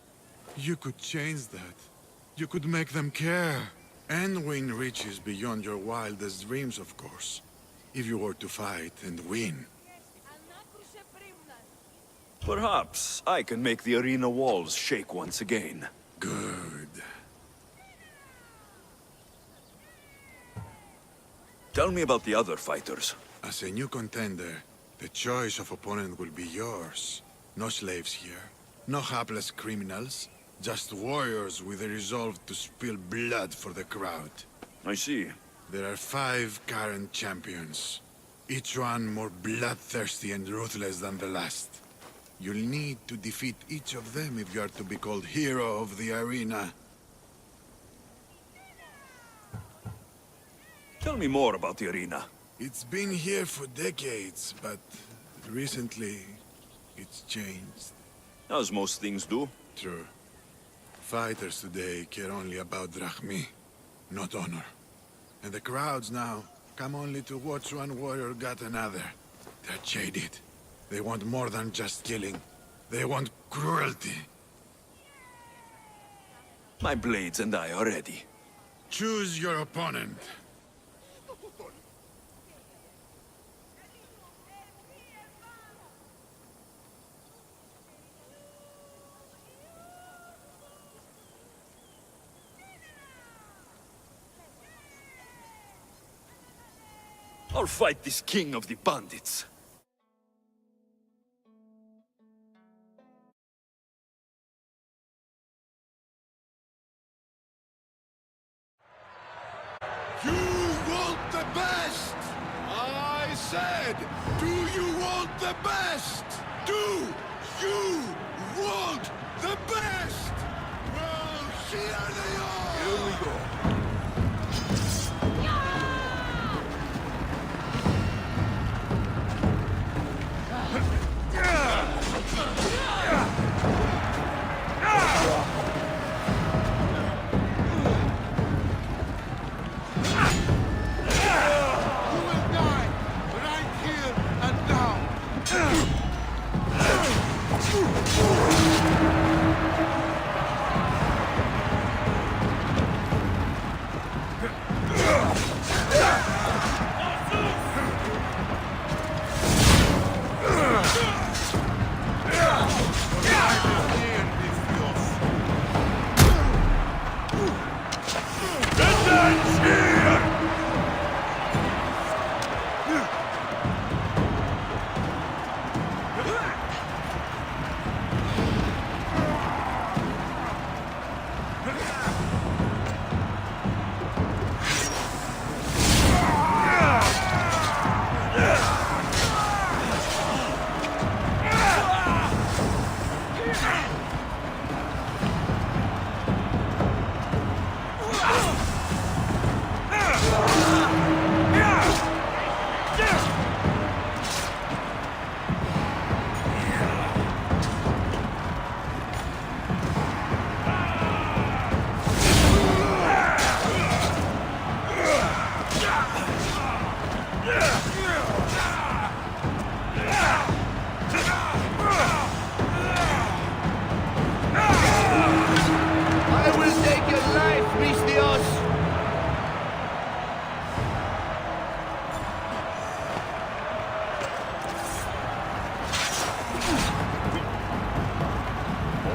you could change that. You could make them care. And win riches beyond your wildest dreams, of course. If you were to fight and win. Perhaps I can make the arena walls shake once again. Good. Tell me about the other fighters. As a new contender, the choice of opponent will be yours. No slaves here. No hapless criminals. Just warriors with a resolve to spill blood for the crowd. I see. There are 5 current champions. Each one more bloodthirsty and ruthless than the last. You'll need to defeat each of them if you are to be called hero of the arena. Tell me more about the arena. It's been here for decades, but recently it's changed. As most things do. True. Fighters today care only about drachmi, not honor. And the crowds now come only to watch one warrior gut another. They're jaded. They want more than just killing. They want cruelty. My blades and I are ready. Choose your opponent. I'll fight this king of the bandits. You want the best! I said, do you want the best? Do you want the best? Well, here they are! Here we go.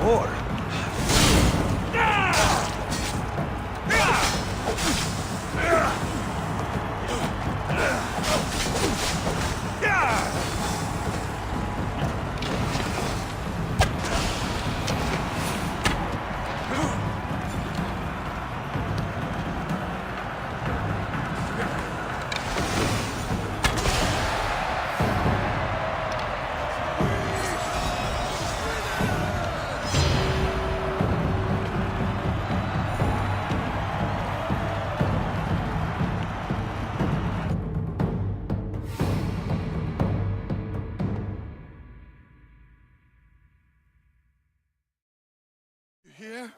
Or... Here?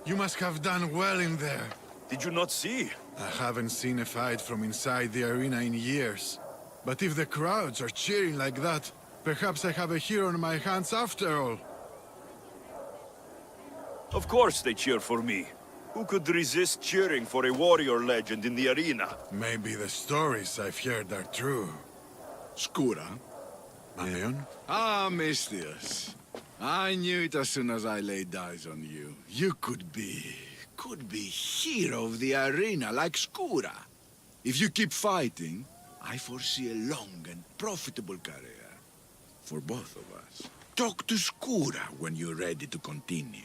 You must have done well in there. Did you not see? I haven't seen a fight from inside the arena in years. But if the crowds are cheering like that, perhaps I have a hero on my hands after all. Of course they cheer for me. Who could resist cheering for a warrior legend in the arena? Maybe the stories I've heard are true. Skura? Ion? Ah, Mistius. I knew it as soon as I laid eyes on you. You could be hero of the arena like Skura. If you keep fighting, I foresee a long and profitable career. For both of us. Talk to Skura when you're ready to continue.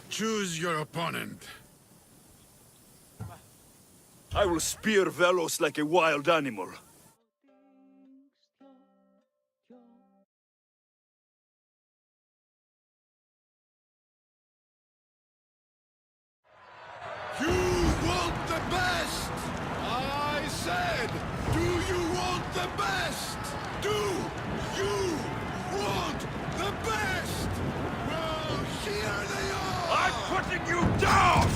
Choose your opponent. I will spear Velos like a wild animal. You want the best! I said, do you want the best? Do you want the best? Well, here they are! I'm putting you down!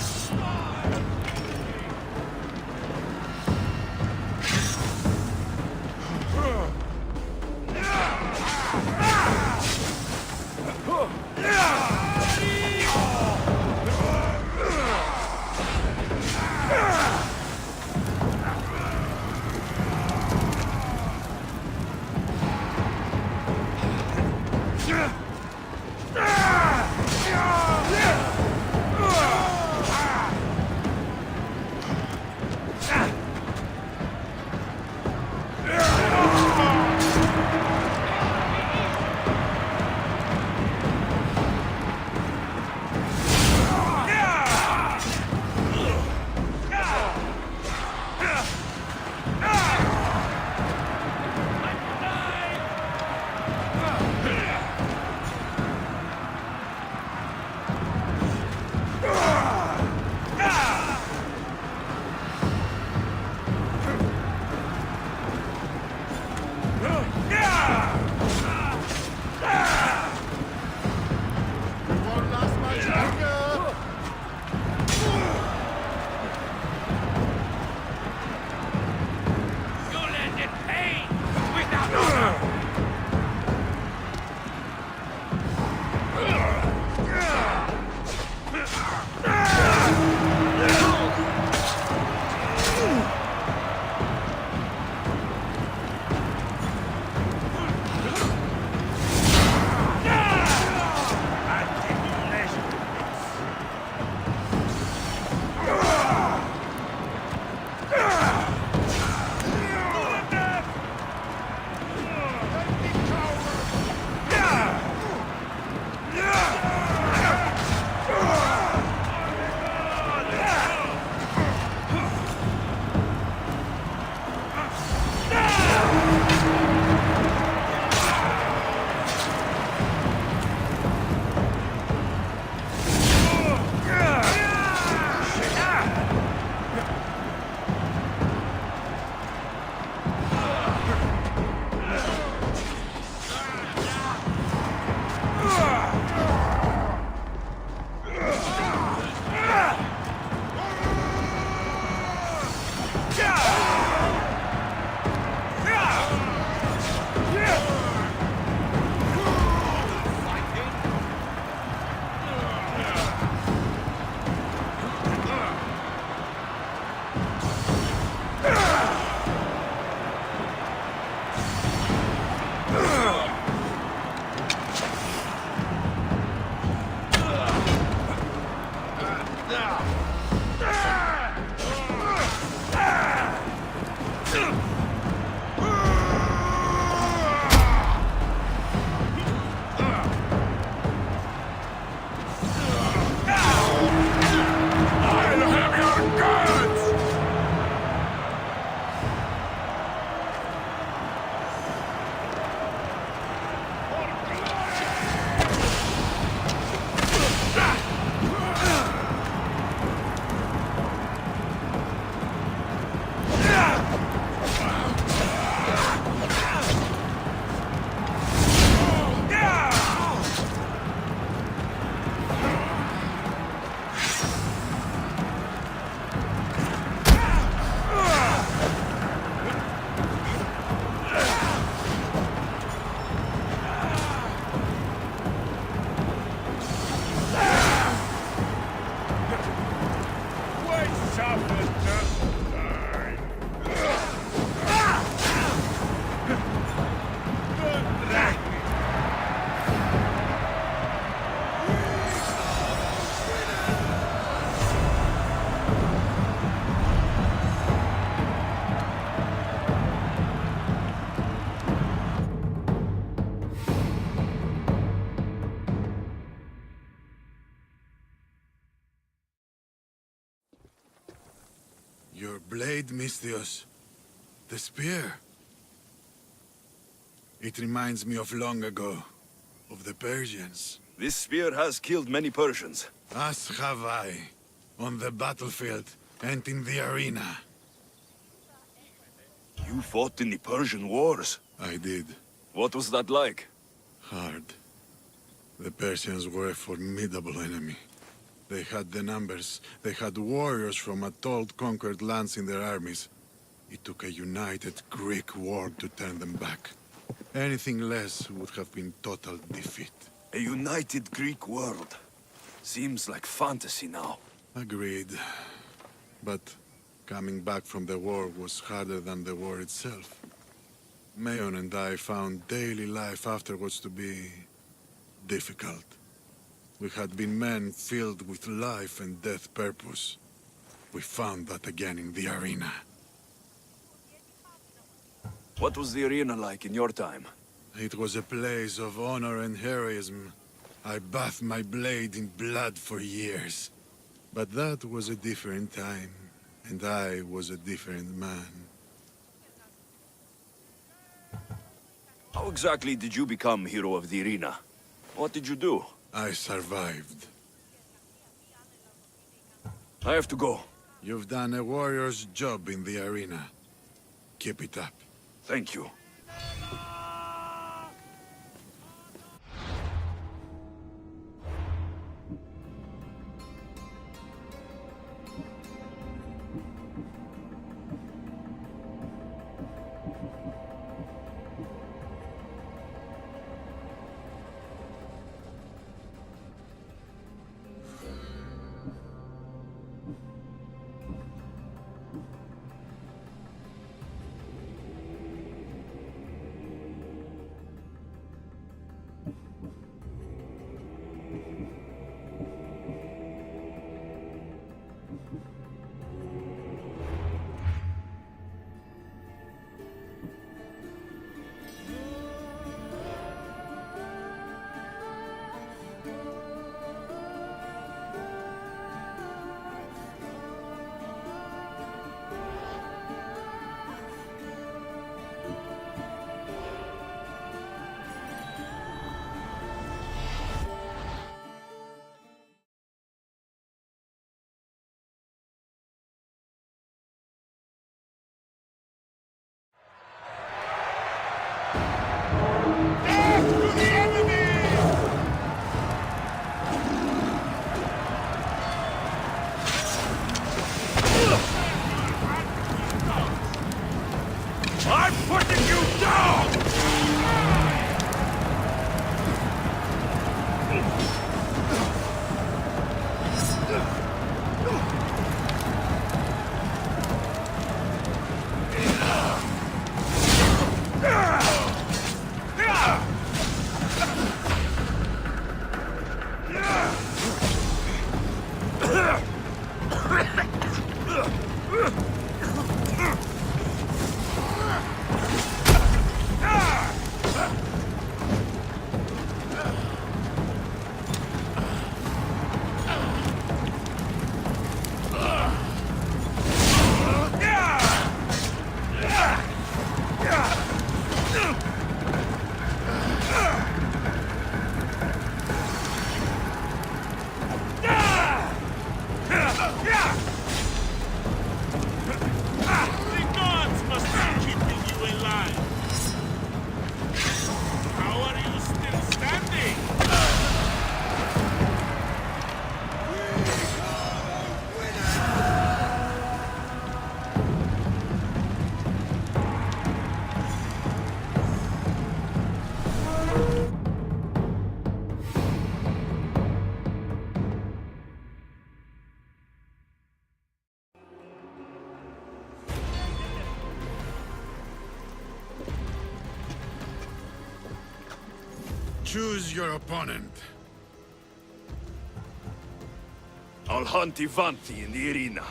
blade, Misthios. The spear. It reminds me of long ago, of the Persians. This spear has killed many Persians. As have I, on the battlefield and in the arena. You fought in the Persian Wars? I did. What was that like? Hard. The Persians were a formidable enemy. They had the numbers. They had warriors from Untold conquered lands in their armies. It took a united Greek war to turn them back. Anything less would have been total defeat. A united Greek world. Seems like fantasy now. Agreed. But coming back from the war was harder than the war itself. Mayon and I found daily life afterwards to be difficult. We had been men filled with life and death purpose. We found that again in the arena. What was the arena like in your time? It was a place of honor and heroism. I bathed my blade in blood for years. But that was a different time, and I was a different man. How exactly did you become hero of the arena? What did you do? I survived. I have to go. You've done a warrior's job in the arena. Keep it up. Thank you. I'm putting you down! Choose your opponent. I'll hunt Ivanti in the arena.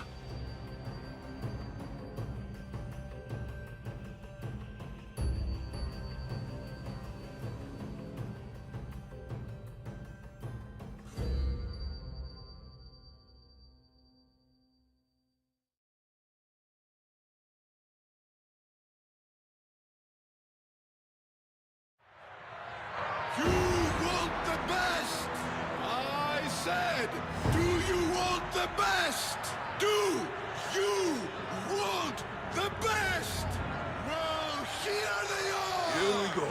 said, do you want the best? Do you want the best? Well, here they are! Here we go.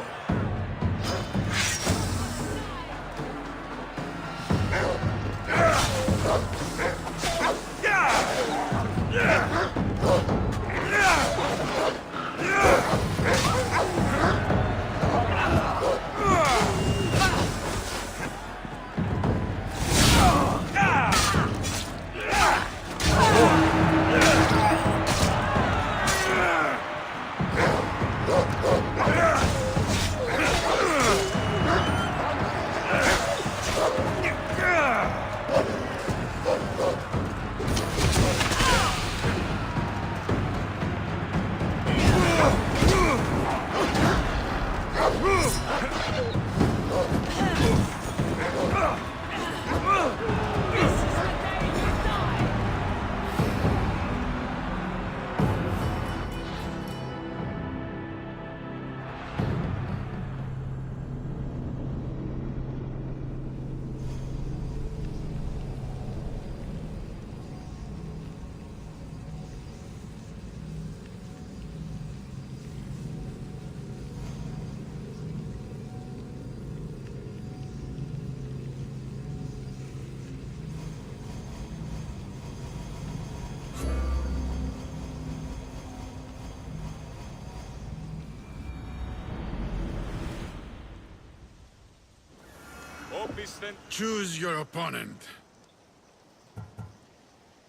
Choose your opponent.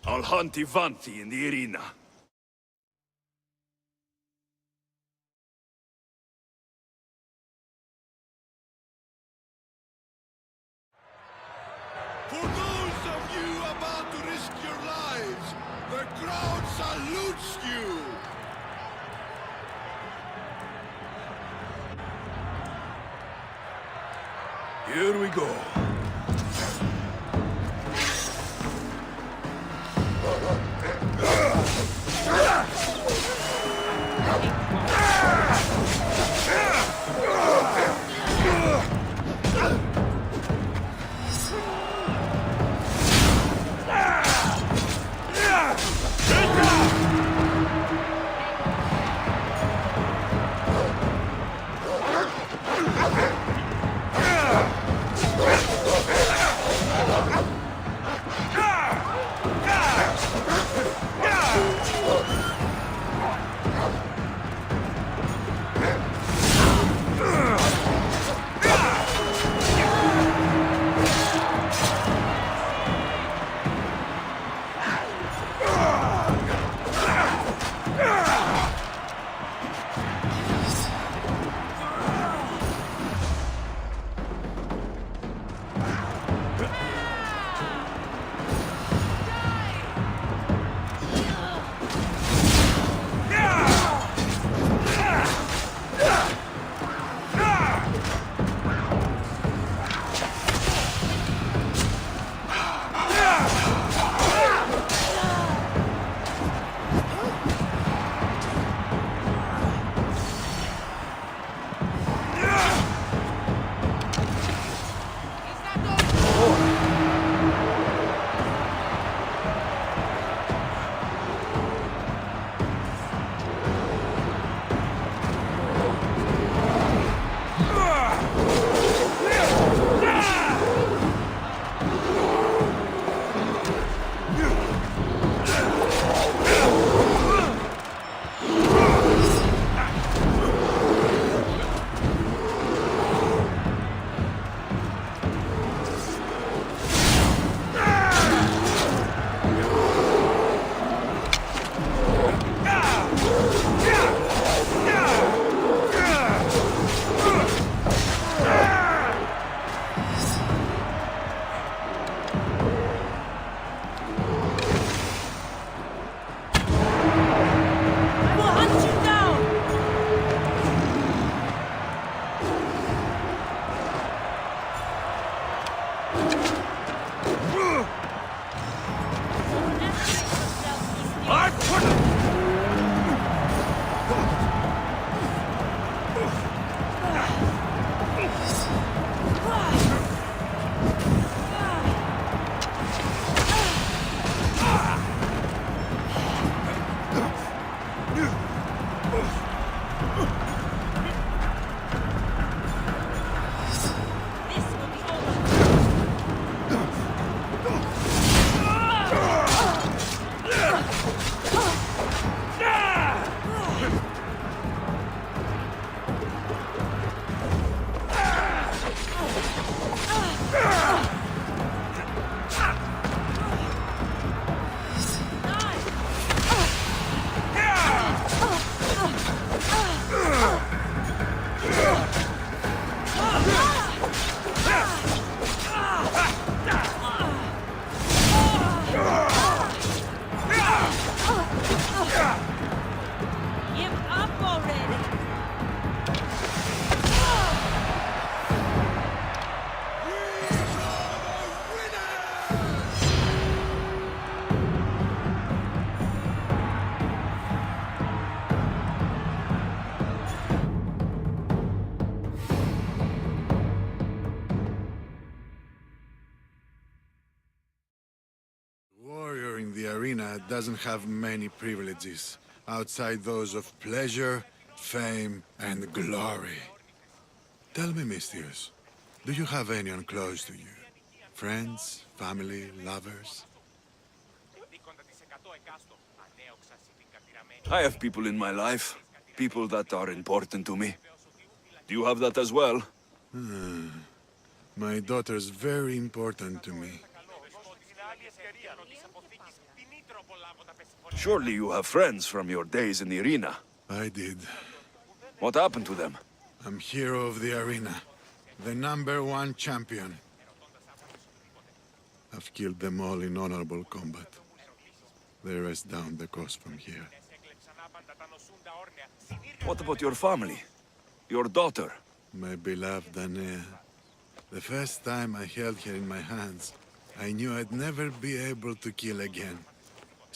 I'll hunt Ivanti in the arena. For those of you about to risk your lives, the crowd salutes you! Here we go. Warrior in the arena doesn't have many privileges, outside those of pleasure, fame, and glory. Tell me, Mistius, do you have anyone close to you? Friends, family, lovers? I have people in my life. People that are important to me. Do you have that as well? My daughter's very important to me. Surely you have friends from your days in the arena. I did. What happened to them? I'm hero of the arena. The #1 champion. I've killed them all in honorable combat. They rest down the coast from here. What about your family? Your daughter? My beloved Anea. The first time I held her in my hands, I knew I'd never be able to kill again.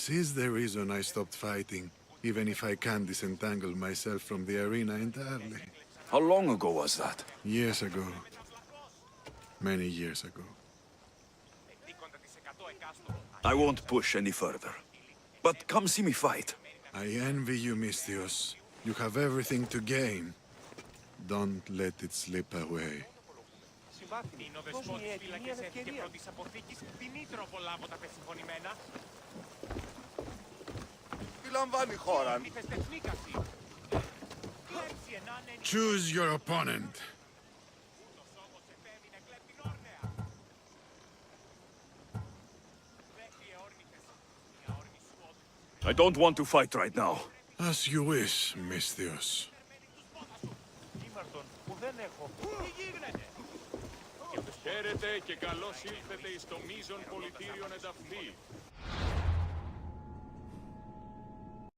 She's the reason I stopped fighting, even if I can't disentangle myself from the arena entirely. How long ago was that? Years ago. Many years ago. I won't push any further. But come see me fight. I envy you, Mistios. You have everything to gain. Don't let it slip away. Choose your opponent. I don't want to fight right now. As you wish, Mistios. Χαίρετε και καλώς ήλθετε εις το μείζον πολιτήριον εδαφή.